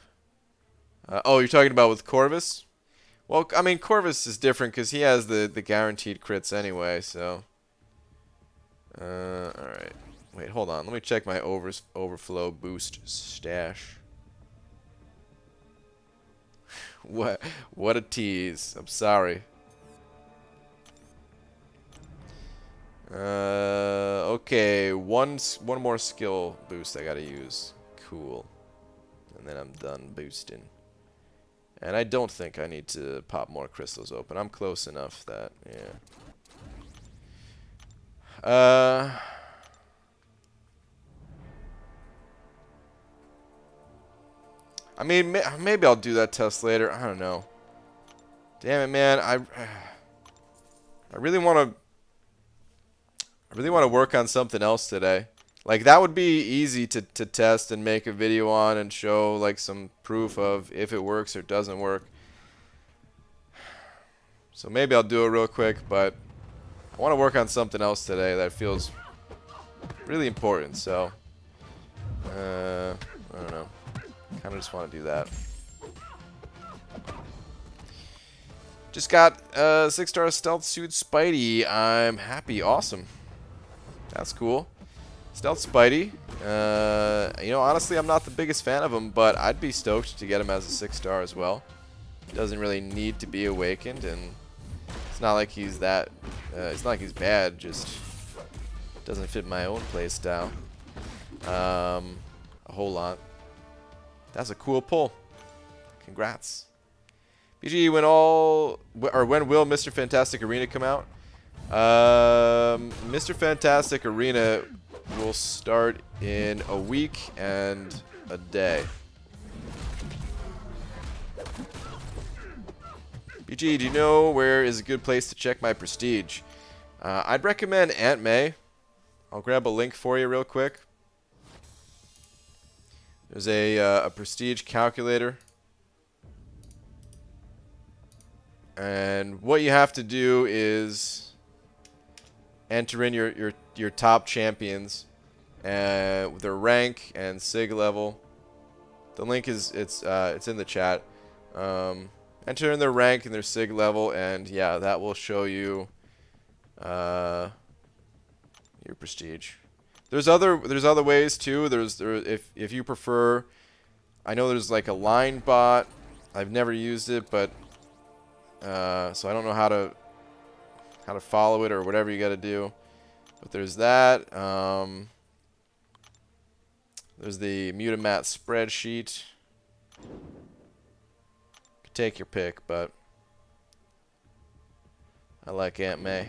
Oh, you're talking about with Corvus? Well, I mean, Corvus is different because he has the guaranteed crits anyway, so... Alright. Wait, hold on. Let me check my overflow boost stash. What a tease. I'm sorry. Okay, one more skill boost I gotta use. Cool. And then I'm done boosting. And I don't think I need to pop more crystals open. I'm close enough that, yeah. I mean, maybe I'll do that test later. I don't know. Damn it, man. I really want to work on something else today. Like, that would be easy to test and make a video on and show, like, some proof of if it works or doesn't work. So maybe I'll do it real quick, but I want to work on something else today that feels really important, so... I don't know. Kind of just want to do that. Just got 6-star stealth suit Spidey. I'm happy. Awesome. That's cool. Stealth Spidey. You know, honestly, I'm not the biggest fan of him, but I'd be stoked to get him as a 6-star as well. Doesn't really need to be awakened, and it's not like he's that. It's not like he's bad. Just doesn't fit my own playstyle. A whole lot. That's a cool pull. Congrats. BG, when will Mr. Fantastic Arena come out? Mr. Fantastic Arena will start in a week and a day. BG, do you know where is a good place to check my prestige? I'd recommend Aunt May. I'll grab a link for you real quick. There's a prestige calculator. And what you have to do is enter in your top champions with their rank and sig level. The link is it's in the chat. Enter in their rank and their sig level, and yeah, that will show you your prestige. There's other ways too. If you prefer, I know there's like a line bot. I've never used it, but so I don't know how to follow it or whatever you got to do. But there's that. There's the Mutamat spreadsheet. You can take your pick, but I like Aunt May.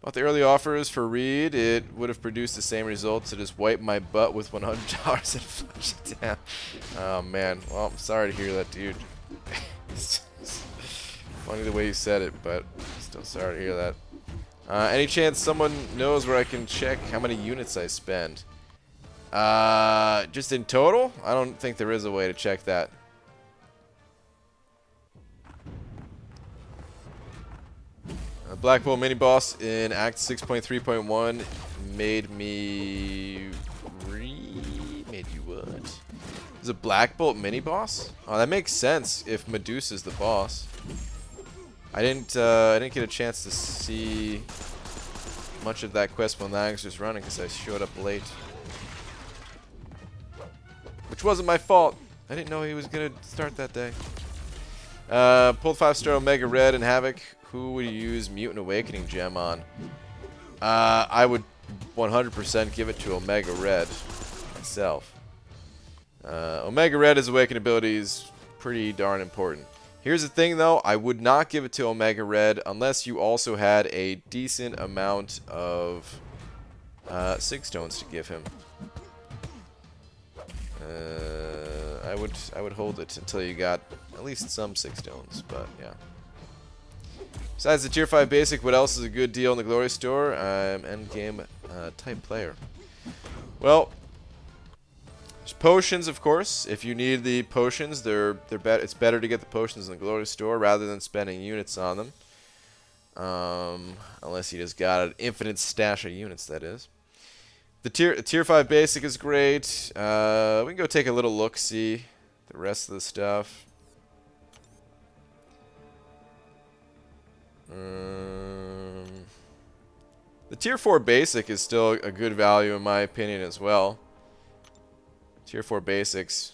About the early offers for Reed, it would have produced the same results to just wipe my butt with $100 and flush it down. Oh man, well, I'm sorry to hear that, dude. It's just funny the way you said it, but still sorry to hear that. Any chance someone knows where I can check how many units I spend? Just in total? I don't think there is a way to check that. Black mini boss in Act 6.3.1 made me read. you would. Is a Black Bolt mini boss? Oh, that makes sense if Medusa's the boss. I didn't get a chance to see much of that quest while Nags was running because I showed up late. Which wasn't my fault. I didn't know he was gonna start that day. Pulled 5-star Omega Red and Havoc. Who would you use Mutant Awakening Gem on? I would 100% give it to Omega Red myself. Omega Red's awakening ability is pretty darn important. Here's the thing though, I would not give it to Omega Red unless you also had a decent amount of Sig Stones to give him. I would hold it until you got at least some Sig Stones, but yeah. Besides the tier 5 basic, what else is a good deal in the Glory Store? I'm endgame type player. Well, there's potions, of course. If you need the potions, it's better to get the potions in the Glory Store rather than spending units on them. Unless you just got an infinite stash of units, that is. The tier 5 basic is great. We can go take a little look, see the rest of the stuff. The tier 4 basic is still a good value in my opinion as well. Tier 4 basics,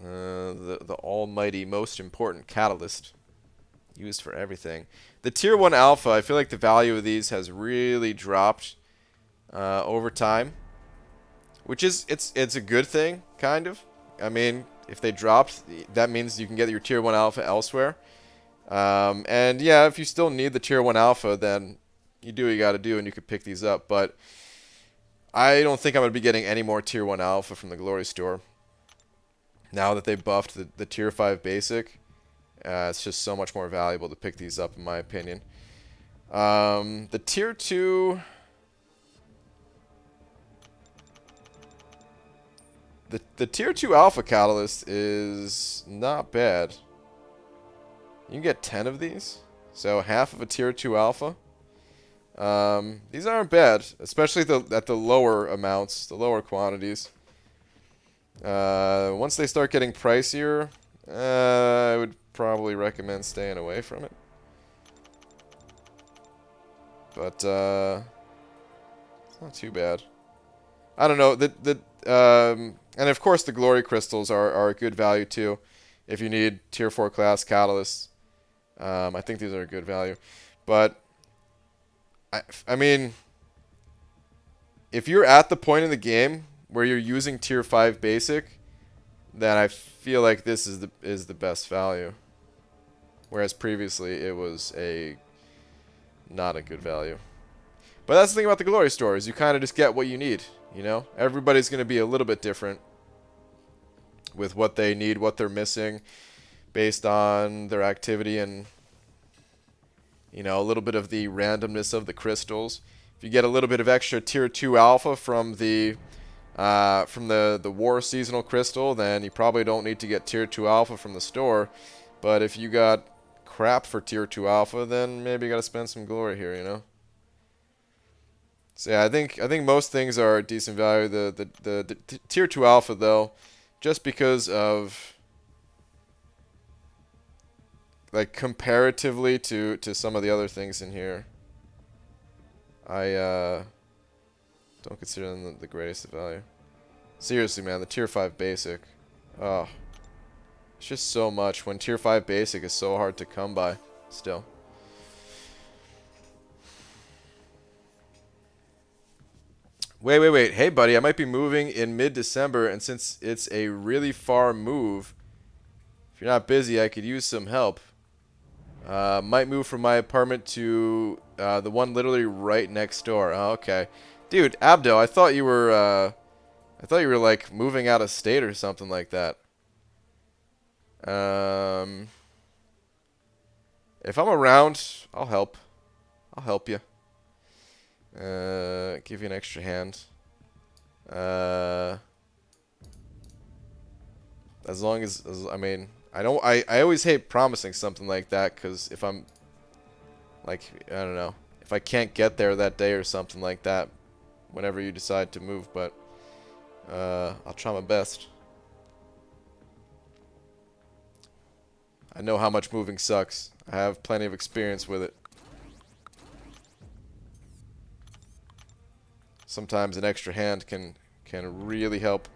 the almighty most important catalyst used for everything. The tier 1 alpha, I feel like the value of these has really dropped over time, which is it's a good thing, kind of. I mean, if they dropped, that means you can get your tier 1 alpha elsewhere. And yeah, if you still need the tier 1 alpha, then you do what you got to do and you could pick these up. But I don't think I'm going to be getting any more tier 1 alpha from the Glory Store. Now that they buffed the tier 5 basic, it's just so much more valuable to pick these up in my opinion. The tier 2... The tier 2 alpha catalyst is not bad. You can get 10 of these, so half of a tier 2 alpha. These aren't bad, especially at the lower amounts, the lower quantities. Once they start getting pricier, I would probably recommend staying away from it. But it's not too bad. I don't know. And of course the glory crystals are a good value too. If you need tier 4 class catalysts, I think these are a good value. But I mean, if you're at the point in the game where you're using tier 5 basic, then I feel like this is the best value. Whereas previously it was not a good value. But that's the thing about the Glory Store, is you kind of just get what you need, you know? Everybody's going to be a little bit different with what they need, what they're missing, based on their activity and, you know, a little bit of the randomness of the crystals. If you get a little bit of extra tier 2 alpha from the war seasonal crystal, then you probably don't need to get tier 2 alpha from the store. But if you got crap for tier 2 alpha, then maybe you got to spend some glory here, you know? So yeah, I think most things are decent value. The tier 2 alpha though, just because of like comparatively to some of the other things in here, I don't consider them the greatest of value. Seriously, man, the tier 5 basic, oh, it's just so much when tier 5 basic is so hard to come by still. Wait. Hey, buddy, I might be moving in mid-December, and since it's a really far move, if you're not busy, I could use some help. Might move from my apartment to the one literally right next door. Oh, okay. Dude, Abdo, I thought you were like moving out of state or something like that. If I'm around, I'll help. I'll help you. Give you an extra hand. As long as I mean, I always hate promising something like that, because if I'm like, I don't know, if I can't get there that day or something like that, whenever you decide to move. But I'll try my best. I know how much moving sucks. I have plenty of experience with it. Sometimes an extra hand can really help.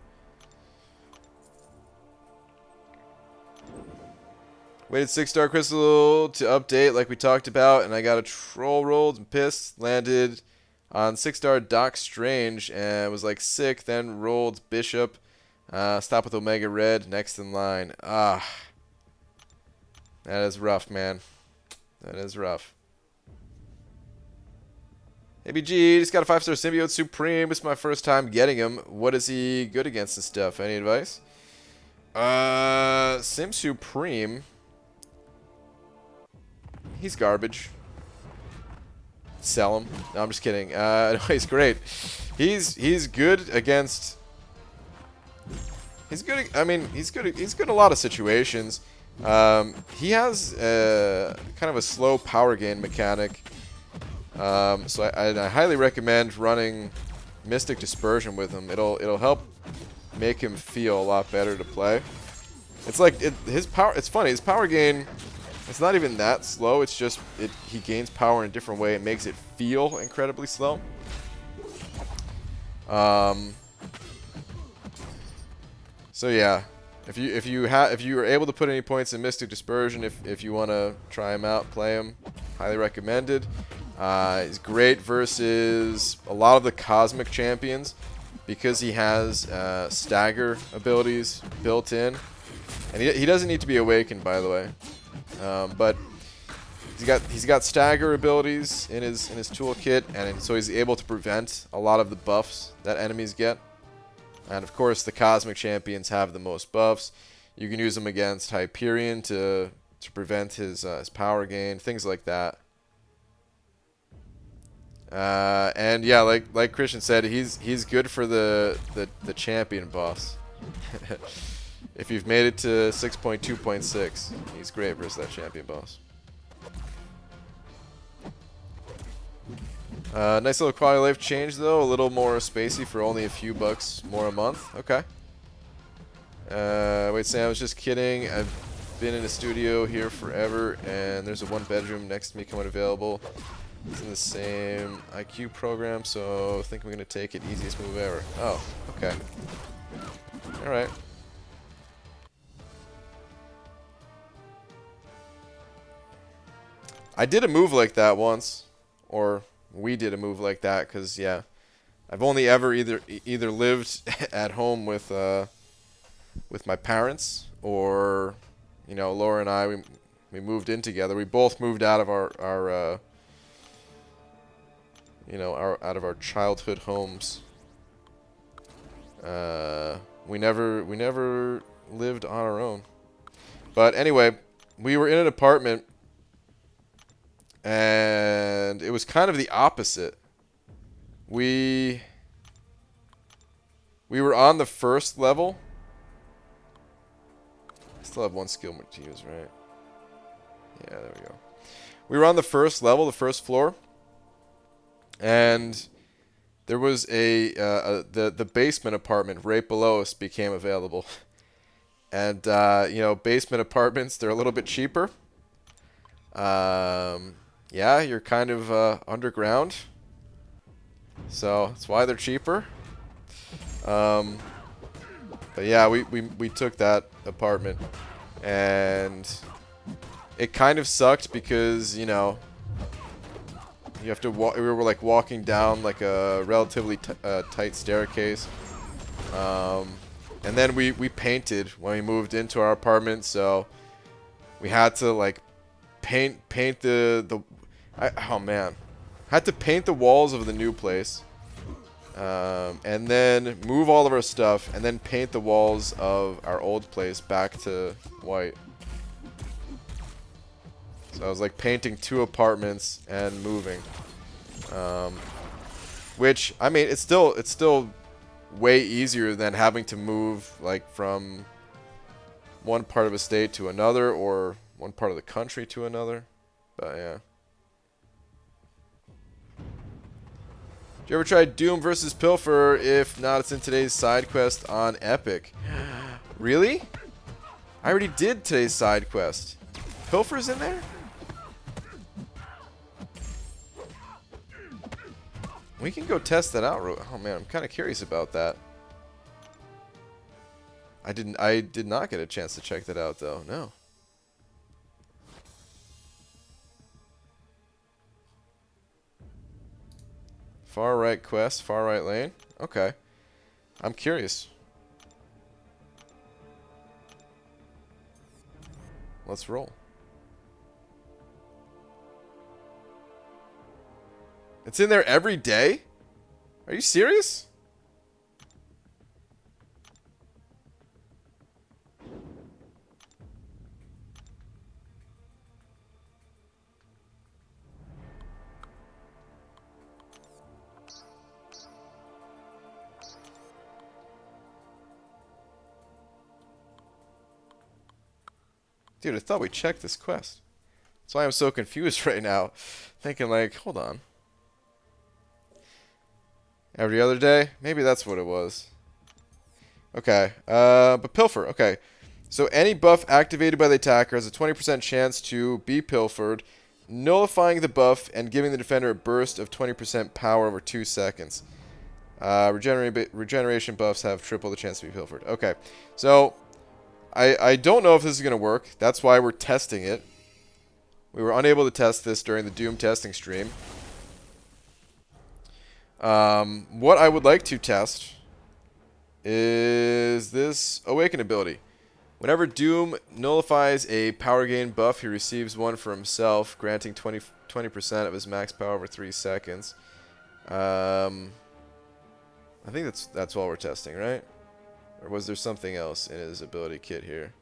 Waited 6-star crystal to update like we talked about, and I got a troll rolled and pissed. Landed on 6-star Doc Strange and was like sick, then rolled Bishop. Stop with Omega Red, next in line. That is rough, man. That is rough. ABG, just got a 5-star Symbiote Supreme. It's my first time getting him. What is he good against and stuff? Any advice? Sim Supreme. He's garbage. Sell him. No, I'm just kidding. No, he's great. He's good against. He's good. I mean, he's good. He's good in a lot of situations. He has kind of a slow power gain mechanic. So I highly recommend running Mystic Dispersion with him. It'll help make him feel a lot better to play. It's like his power. It's funny. His power gain. It's not even that slow. It's just he gains power in a different way. It makes it feel incredibly slow. So yeah, if you are able to put any points in Mystic Dispersion, if you want to try him out, play him. Highly recommended. He's great versus a lot of the Cosmic Champions because he has stagger abilities built in, and he doesn't need to be awakened, by the way. But he's got stagger abilities in his toolkit, and so he's able to prevent a lot of the buffs that enemies get. And of course, the Cosmic Champions have the most buffs. You can use them against Hyperion to prevent his power gain, things like that. And yeah, like Christian said, he's good for the champion boss. If you've made it to 6.2.6, he's great versus that champion boss. Nice little quality of life change, though. A little more spacey for only a few bucks more a month. Okay. Wait, Sam, I was just kidding. I've been in a studio here forever, and there's a 1-bedroom next to me coming available. It's in the same IQ program, so I think I'm going to take it. Easiest move ever. Oh, okay. Alright. I did a move like that once, or we did a move like that, because yeah, I've only ever either lived at home with my parents, or Laura and I we moved in together. We both moved out of our childhood homes. We never lived on our own. But anyway, we were in an apartment. And it was kind of the opposite. We were on the first level. I still have one skill to use, right? Yeah, there we go. We were on the first level, the first floor. And there was the basement apartment right below us became available. And basement apartments, they're a little bit cheaper. Yeah, you're kind of underground, so that's why they're cheaper. But yeah, we took that apartment, and it kind of sucked because you have to walk. We were like walking down like a relatively tight staircase, and then we painted when we moved into our apartment, so we had to like paint oh man, had to paint the walls of the new place, and then move all of our stuff, and then paint the walls of our old place back to white. So I was like painting 2 apartments and moving, which I mean it's still way easier than having to move like from one part of a state to another, or one part of the country to another. But yeah. Did you ever try Doom versus Pilfer? If not, it's in today's side quest on Epic. Really? I already did today's side quest. Pilfer's in there? We can go test that out. Oh man, I'm kind of curious about that. I did not get a chance to check that out though. No. Far right quest, far right lane. Okay. I'm curious. Let's roll. It's in there every day? Are you serious? Dude, I thought we checked this quest. That's why I'm so confused right now. Thinking like, hold on. Every other day? Maybe that's what it was. Okay. But Pilfer. Okay. So any buff activated by the attacker has a 20% chance to be pilfered, nullifying the buff and giving the defender a burst of 20% power over 2 seconds. Regeneration buffs have triple the chance to be pilfered. Okay. So I don't know if this is going to work. That's why we're testing it. We were unable to test this during the Doom testing stream. What I would like to test is this Awaken ability. Whenever Doom nullifies a power gain buff, he receives one for himself, granting 20% of his max power over 3 seconds. I think that's all we're testing, right? Or was there something else in his ability kit here?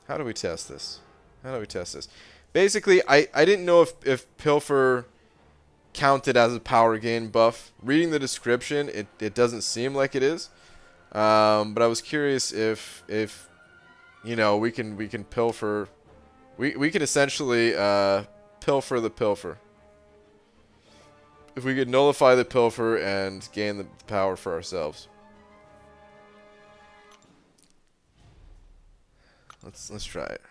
How do we test this? How do we test this? Basically, I didn't know if Pilfer counted as a power gain buff. Reading the description, it doesn't seem like it is. But I was curious if you know, we can pilfer. We can essentially pilfer the pilfer. If we could nullify the pilfer and gain the power for ourselves. Let's try it.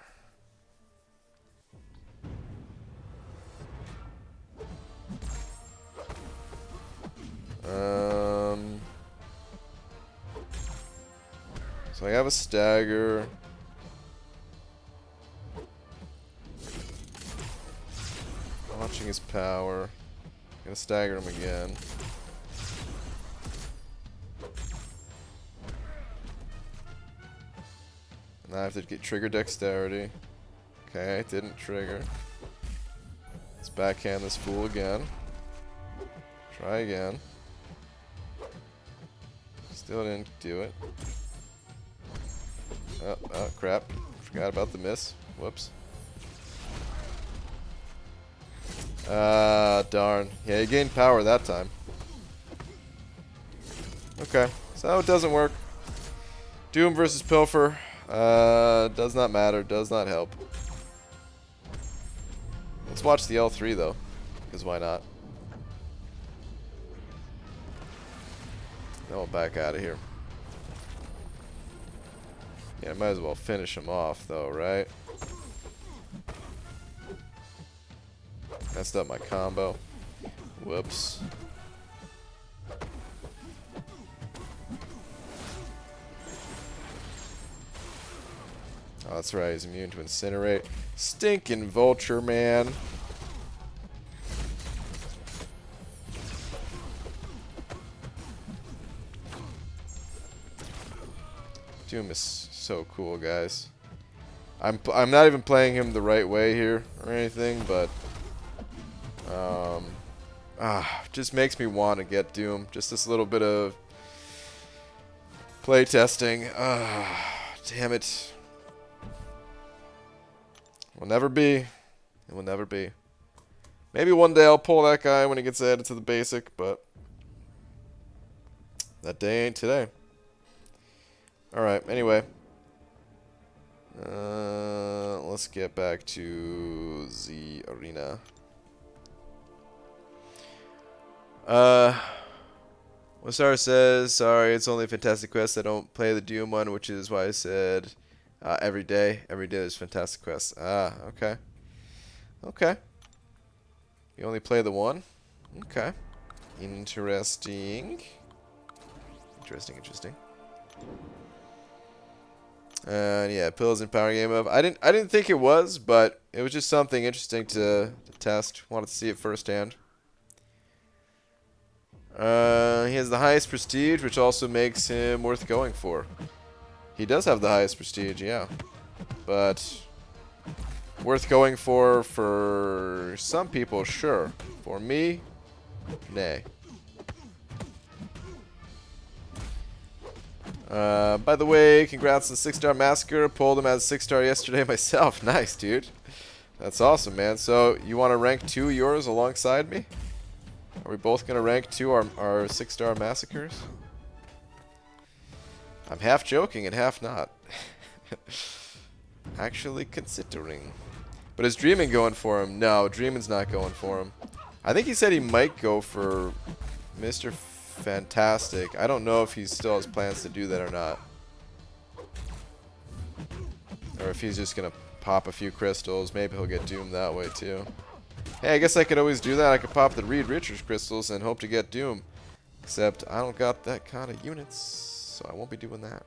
So I have a stagger. Watching his power. Gonna stagger him again. Now I have to get trigger dexterity. Okay, didn't trigger. Let's backhand this fool again. Try again. Still didn't do it. Oh, crap. Forgot about the miss. Whoops. Darn. Yeah, he gained power that time. Okay, so it doesn't work. Doom versus Pilfer. Does not matter. Does not help. Let's watch the L3 though, because why not? Then we'll back out of here. Yeah, might as well finish him off though, right? Messed up my combo. Whoops. Oh, that's right, he's immune to incinerate. Stinking vulture, man. Doom is so cool, guys. I'm not even playing him the right way here or anything, but just makes me want to get Doom. Just this little bit of play testing. Damn it. Will never be. It will never be. Maybe one day I'll pull that guy when he gets added to the basic, but that day ain't today. Alright, anyway. Let's get back to the arena. Wasar says, sorry, it's only Fantastic Quest. I don't play the Doom one, which is why I said every day. Every day there's Fantastic Quest. Ah, okay. Okay. You only play the one? Okay. Interesting. Interesting. And yeah, Pills and Power Game of. I didn't think it was, but it was just something interesting to test. Wanted to see it firsthand. He has the highest prestige, which also makes him worth going for. He does have the highest prestige, yeah. But worth going for some people, sure. For me, nay. By the way, congrats on 6-star Massacre. Pulled him as 6-star yesterday myself. Nice, dude. That's awesome, man. So, you want to rank 2 yours alongside me? Are we both going to rank 2 our 6-star Massacres? I'm half joking and half not. Actually considering. But is Dreamin' going for him? No, Dreamin's not going for him. I think he said he might go for Mr. Fantastic. I don't know if he still has plans to do that or not. Or if he's just going to pop a few crystals. Maybe he'll get Doom that way too. Hey, I guess I could always do that. I could pop the Reed Richards crystals and hope to get Doom. Except I don't got that kind of units, so I won't be doing that.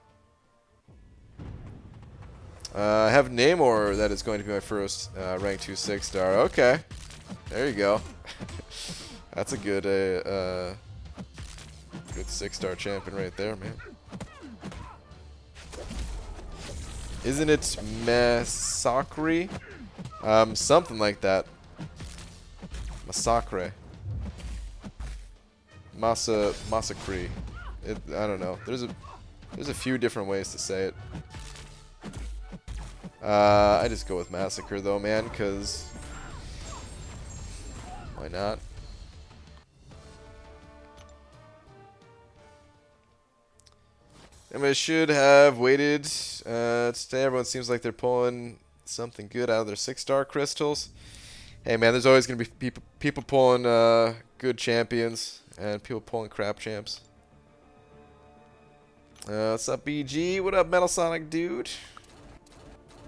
I have Namor that is going to be my first rank 2 6-star. Okay. There you go. That's a good good 6-star champion right there, man. Isn't it Massacre? Something like that. Massacre. Massacre. I don't know. There's a few different ways to say it. I just go with Massacre though, man, because why not? And I should have waited. Today everyone seems like they're pulling something good out of their 6-star crystals. Hey man, there's always going to be people pulling good champions and people pulling crap champs. What's up, BG? What up, Metal Sonic dude?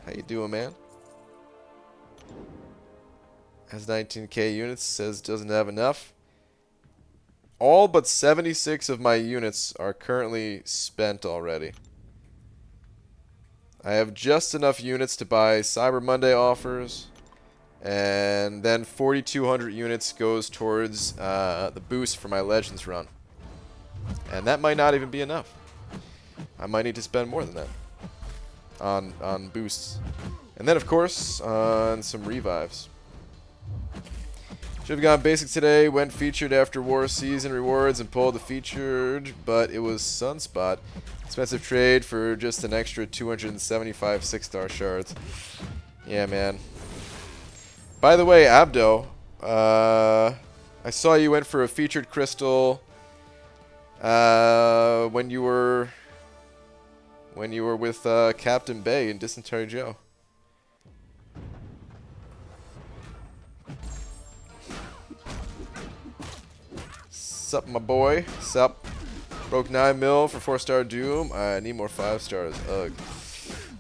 How you doing, man? Has 19k units, says doesn't have enough. All but 76 of my units are currently spent already. I have just enough units to buy Cyber Monday offers. And then 4,200 units goes towards the boost for my Legends run. And that might not even be enough. I might need to spend more than that on boosts. And then, of course, on some revives. Should have gone basic today, went featured after War Season rewards and pulled the featured, but it was Sunspot. Expensive trade for just an extra 275 6-star shards. Yeah, man. By the way, Abdo, I saw you went for a featured crystal when you were with Captain Bay and Dysentery Joe. Sup, my boy? Sup? Broke 9 mil for 4-star Doom. I need more 5 stars. Ugh.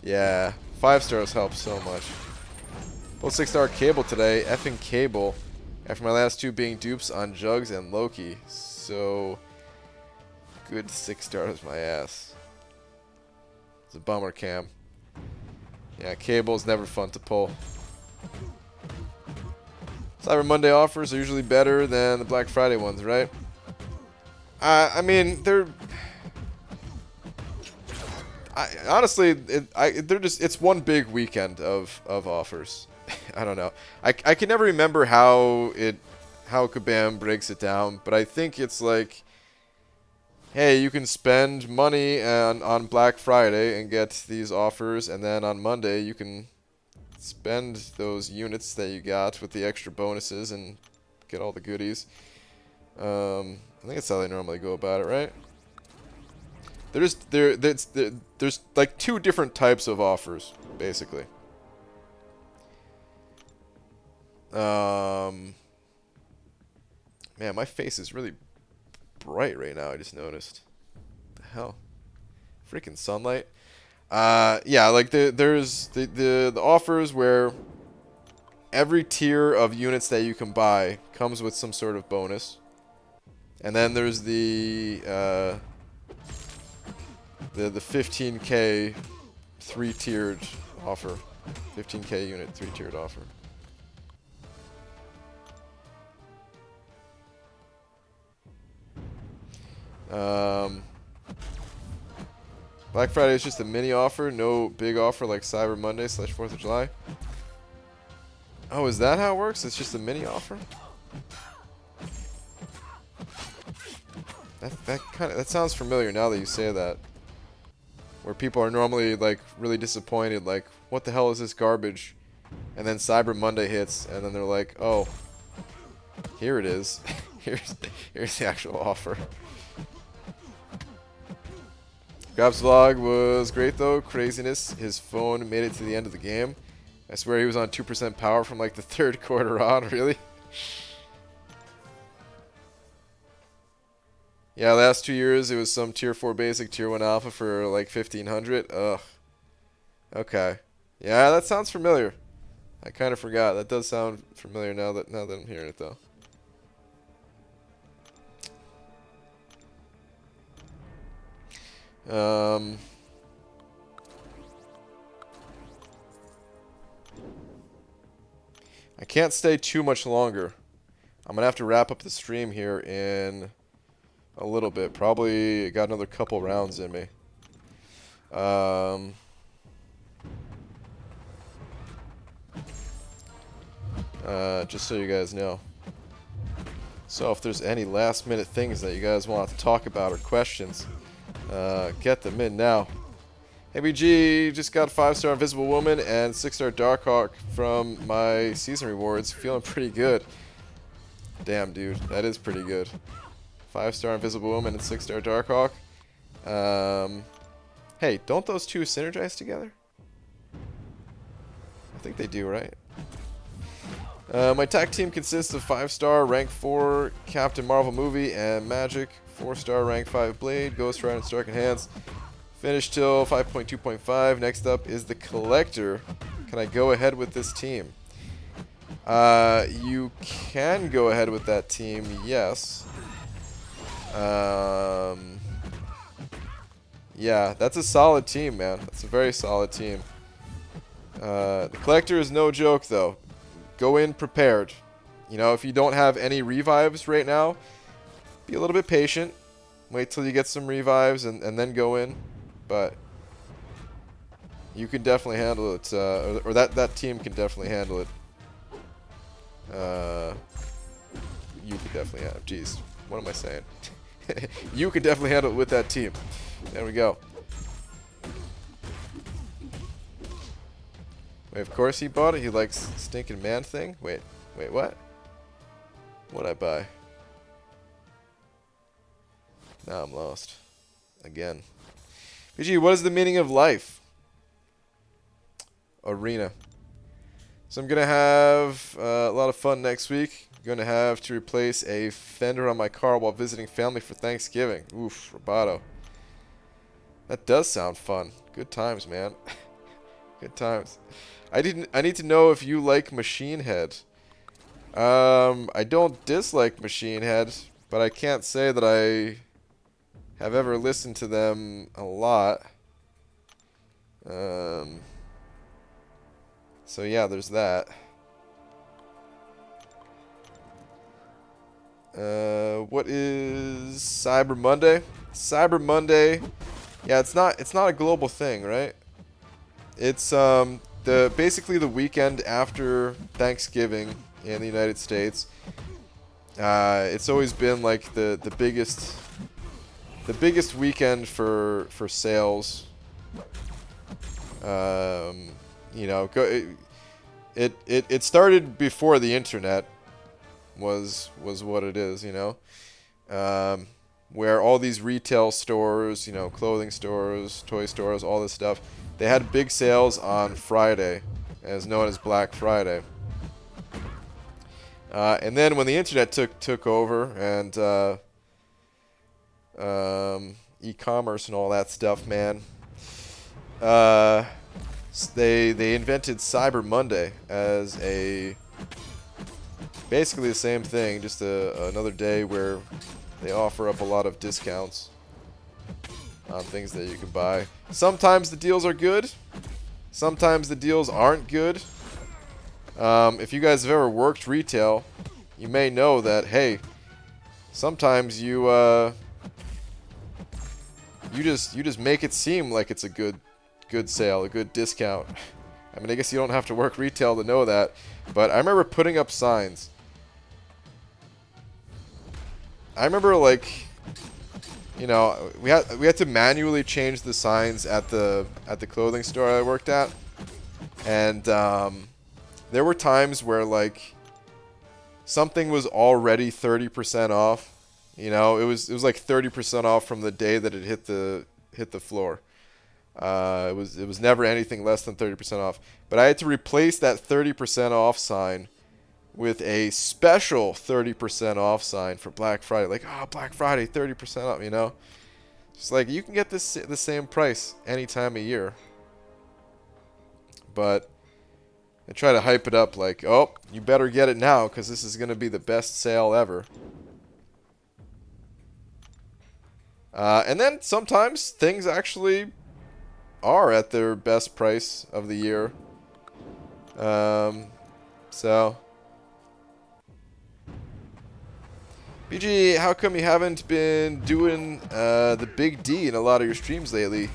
Yeah, 5 stars help so much. Full 6-star Cable today. Effing Cable. After my last 2 being dupes on Jugs and Loki. So good 6 stars, my ass. It's a bummer, Cam. Yeah, Cable's never fun to pull. Cyber Monday offers are usually better than the Black Friday ones, right? I mean, they're... honestly, they're just... It's one big weekend of offers. I don't know. I can never remember how Kabam breaks it down, but I think it's like, hey, you can spend money on Black Friday and get these offers, and then on Monday you can spend those units that you got with the extra bonuses and get all the goodies. I think that's how they normally go about it, right? there's like two different types of offers, basically. Man, my face is really bright right now. I just noticed. What the hell? Freaking sunlight. Yeah, like there's the offers where every tier of units that you can buy comes with some sort of bonus. And then there's the 15k 3-tiered offer. 15k unit 3-tiered offer. Black Friday is just a mini offer, no big offer like Cyber Monday / 4th of July. Oh, is that how it works? It's just a mini offer? That sounds familiar now that you say that. Where people are normally like really disappointed, like, what the hell is this garbage? And then Cyber Monday hits, and then they're like, oh, here it is. here's the actual offer. Grab's vlog was great though. Craziness. His phone made it to the end of the game. I swear he was on 2% power from like the 3rd quarter on. Really? Yeah, last 2 years it was some tier 4 basic, tier 1 alpha for like 1500. Ugh. Okay. Yeah, that sounds familiar. I kind of forgot. That does sound familiar now that I'm hearing it though. I can't stay too much longer. I'm gonna have to wrap up the stream here in a little bit. Probably got another couple rounds in me. Just so you guys know. So if there's any last minute things that you guys want to talk about or questions, get them in now. Hey BG, just got 5-star Invisible Woman and 6-star Darkhawk from my season rewards. Feeling pretty good. Damn, dude, that is pretty good. 5-star Invisible Woman and 6-star Darkhawk. Hey, don't those two synergize together? I think they do, right? My tag team consists of 5-star rank 4 Captain Marvel movie and Magic, 4-star rank 5 Blade, Ghost Rider, and Stark Enhance. Finish till 5.2.5. Next up is the Collector. Can I go ahead with this team? You can go ahead with that team, yes. Yeah, that's a solid team, man. That's a very solid team. The Collector is no joke, though. Go in prepared. You know, if you don't have any revives right now, be a little bit patient. Wait till you get some revives and then go in. But you can definitely handle it, or that team can definitely handle it. You could definitely handle it. Jeez, what am I saying? You could definitely handle it with that team. There we go. Wait, of course he bought it. He likes stinking man thing. Wait, what? What'd I buy? Now I'm lost. Again. BG, what is the meaning of life? Arena. So I'm going to have a lot of fun next week. I'm going to have to replace a fender on my car while visiting family for Thanksgiving. Oof, Roboto. That does sound fun. Good times, man. Good times. I need to know if you like Machine Head. I don't dislike Machine Head, but I can't say that I have ever listened to them a lot. So yeah, there's that. What is Cyber Monday? Cyber Monday. Yeah, it's not a global thing, right? It's basically the weekend after Thanksgiving in the United States. It's always been like the biggest weekend for sales. You know, it started before the internet was what it is, you know. where all these retail stores, you know, clothing stores, toy stores, all this stuff, they had big sales on Friday, as known as Black Friday. And then when the internet took over and e-commerce and all that stuff, man, they invented Cyber Monday as basically the same thing, just another day where they offer up a lot of discounts on things that you can buy. Sometimes the deals are good. Sometimes the deals aren't good. If you guys have ever worked retail, you may know that, hey, sometimes you just make it seem like it's a good sale, a good discount. I mean, I guess you don't have to work retail to know that, but I remember putting up signs. I remember, like, you know, we had to manually change the signs at the clothing store I worked at, and there were times where, like, something was already 30% off. You know, it was like 30% off from the day that it hit the floor. It was never anything less than 30% off. But I had to replace that 30% off sign with a special 30% off sign for Black Friday. Like, oh, Black Friday, 30% off, you know? Just like, you can get the same price any time of year. But I try to hype it up like, oh, you better get it now because this is going to be the best sale ever. And then sometimes things actually are at their best price of the year. So, BG, how come you haven't been doing the Big D in a lot of your streams lately?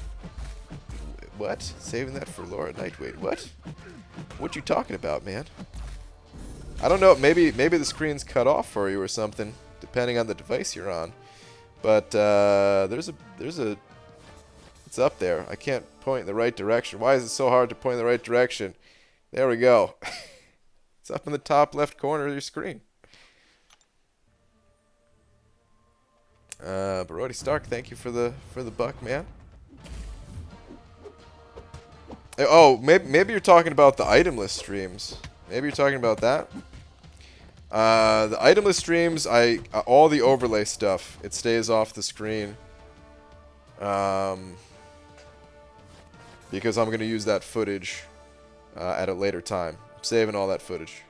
What? Saving that for Laura Nightweight. What? What you talking about, man? I don't know. Maybe the screen's cut off for you or something, depending on the device you're on. But there's a it's up there. I can't point in the right direction. Why is it so hard to point in the right direction? There we go. It's up in the top left corner of your screen. Brody Stark, thank you for the buck, man. Oh, maybe you're talking about the itemless streams. Maybe you're talking about that. The itemless streams, all the overlay stuff, it stays off the screen. Because I'm going to use that footage at a later time. I'm saving all that footage.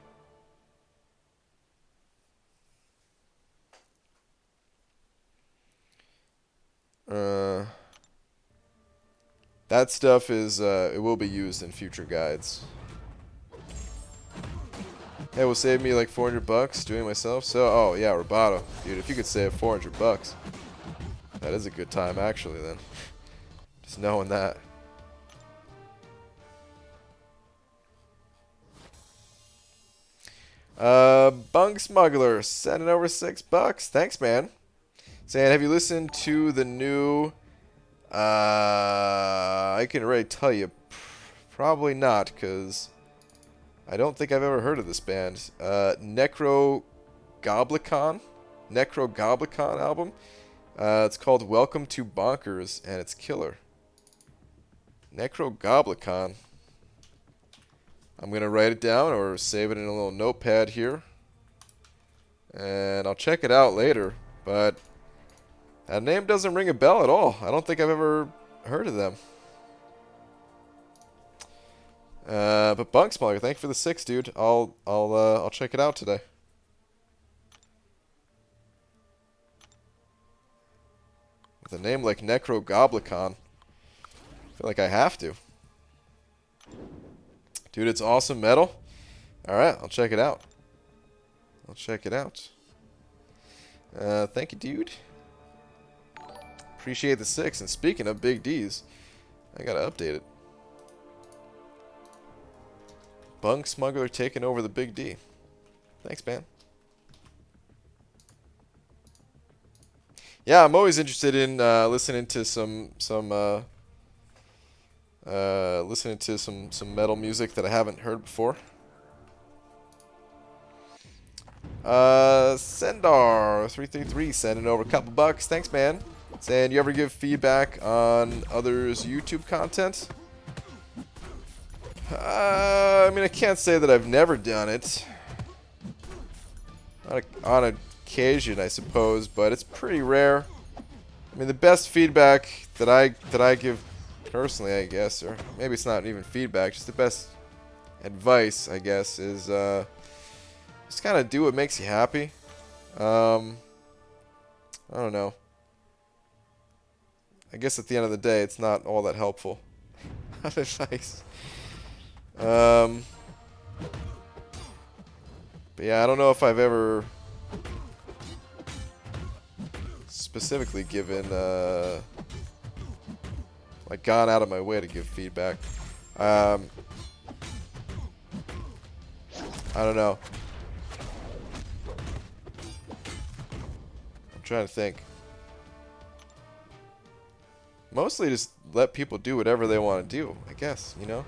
That stuff is, it will be used in future guides. Hey, will save me like 400 bucks doing it myself. So, oh yeah, Roboto, dude, if you could save 400 bucks, that is a good time actually. Then, just knowing that. Bung Smuggler sending over $6. Thanks, man. Saying, have you listened to the new? I can already tell you, probably not, because I don't think I've ever heard of this band. Necro Goblicon album. It's called Welcome to Bonkers, and it's killer. Necro Goblicon. I'm going to write it down or save it in a little notepad here. And I'll check it out later. But that name doesn't ring a bell at all. I don't think I've ever heard of them. But Bunksmugger, thank you for the 6, dude. I'll check it out today. With a name like Necro Goblicon, I feel like I have to. Dude, it's awesome metal. Alright, I'll check it out. Thank you, dude. Appreciate the 6. And speaking of Big D's, I gotta update it. Bung Smuggler taking over the Big D. Thanks, man. Yeah, I'm always interested in listening to some metal music that I haven't heard before. Sendar333 sending over a couple bucks. Thanks, man. Saying, you ever give feedback on others' YouTube content? I mean, I can't say that I've never done it. On occasion, I suppose, but it's pretty rare. I mean, the best feedback that I give personally, I guess, or maybe it's not even feedback, just the best advice, I guess, is just kind of do what makes you happy. I don't know. I guess at the end of the day, it's not all that helpful. Advice. But yeah, I don't know if I've ever specifically given, like, gone out of my way to give feedback. I don't know. I'm trying to think. Mostly just let people do whatever they want to do, I guess, you know?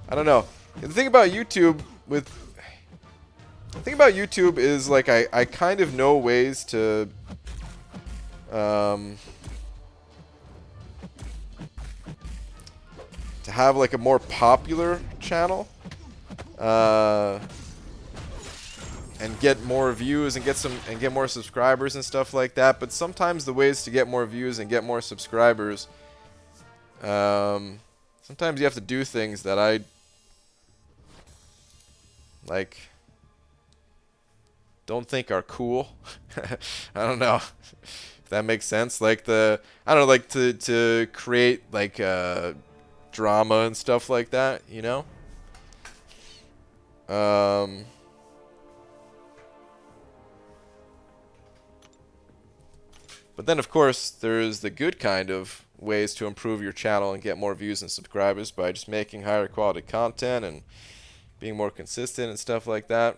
I don't know. The thing about YouTube is, like, I kind of know ways to have, like, a more popular channel and get more views and get more subscribers and stuff like that. But sometimes the ways to get more views and get more subscribers, sometimes you have to do things that I don't think are cool. I don't know if that makes sense. Like I don't know, like to create like drama and stuff like that, you know? But then, of course, there's the good kind of ways to improve your channel and get more views and subscribers by just making higher quality content and being more consistent and stuff like that.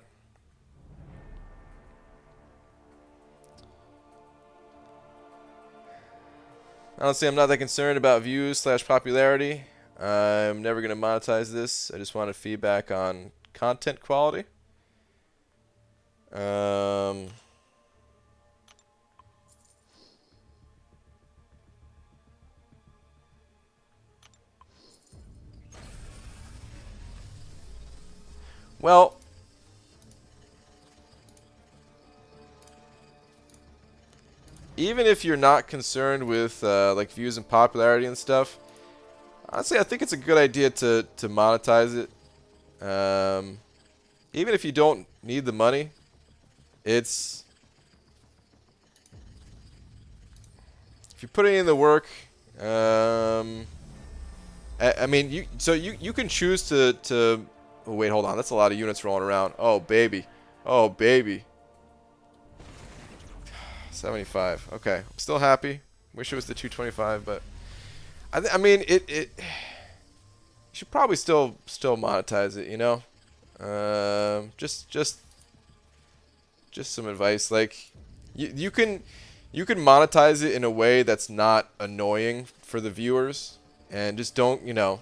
Honestly, I'm not that concerned about views / popularity. I'm never going to monetize this. I just wanted feedback on content quality. Well, even if you're not concerned with like views and popularity and stuff, honestly, I think it's a good idea to monetize it. Even if you don't need the money, it's if you're putting in the work. I mean, you can choose to. Oh, wait, hold on. That's a lot of units rolling around. Oh, baby. Oh, baby. 75. Okay. I'm still happy. Wish it was the 225, but I mean, you should probably still monetize it, you know? Just some advice. Like, you can monetize it in a way that's not annoying for the viewers, and just don't, you know,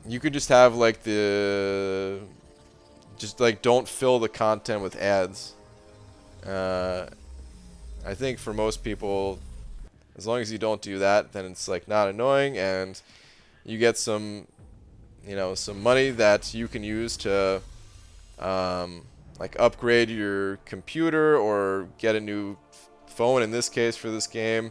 you could just have like just like don't fill the content with ads. I think for most people, as long as you don't do that, then it's like not annoying, and you get some, you know, some money that you can use to like upgrade your computer or get a new phone in this case for this game,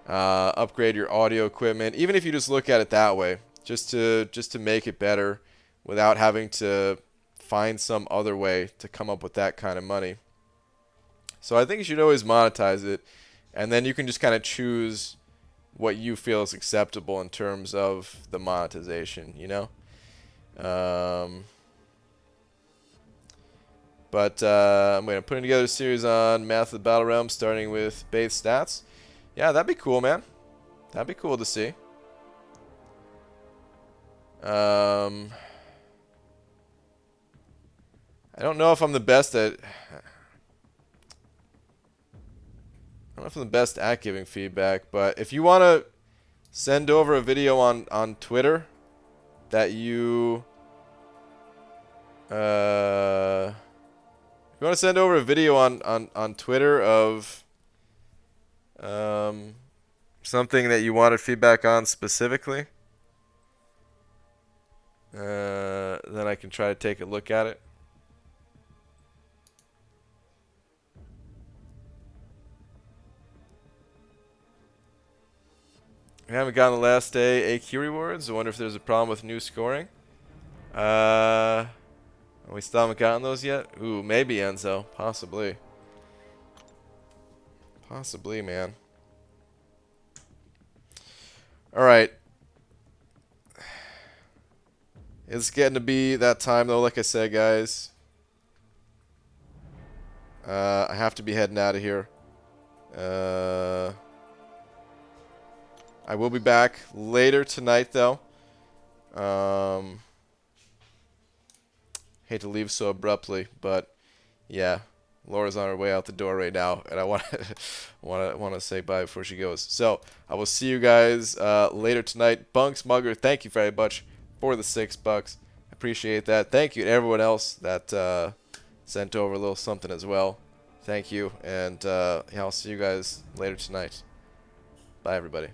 upgrade your audio equipment, even if you just look at it that way. Just to make it better without having to find some other way to come up with that kind of money. So I think you should always monetize it, and then you can just kind of choose what you feel is acceptable in terms of the monetization, you know? But I'm putting together a series on Math of the Battle Realm, starting with base stats. Yeah, that'd be cool, man. That'd be cool to see. I don't know if I'm the best at. I don't know if I'm the best at giving feedback, but if you want to send over a video on Twitter that you you want to send over a video on Twitter of something that you wanted feedback on specifically, then I can try to take a look at it. We haven't gotten the last day AQ rewards. I wonder if there's a problem with new scoring. We still haven't gotten those yet? Ooh, maybe, Enzo. Possibly. Possibly, man. Alright. It's getting to be that time, though, like I said, guys. I have to be heading out of here. I will be back later tonight, though. Hate to leave so abruptly, but yeah, Laura's on her way out the door right now, and I want to say bye before she goes. So I will see you guys later tonight. Bunks Mugger, thank you very much for the $6. Appreciate that. Thank you to everyone else that sent over a little something as well. Thank you, and yeah, I'll see you guys later tonight. Bye, everybody.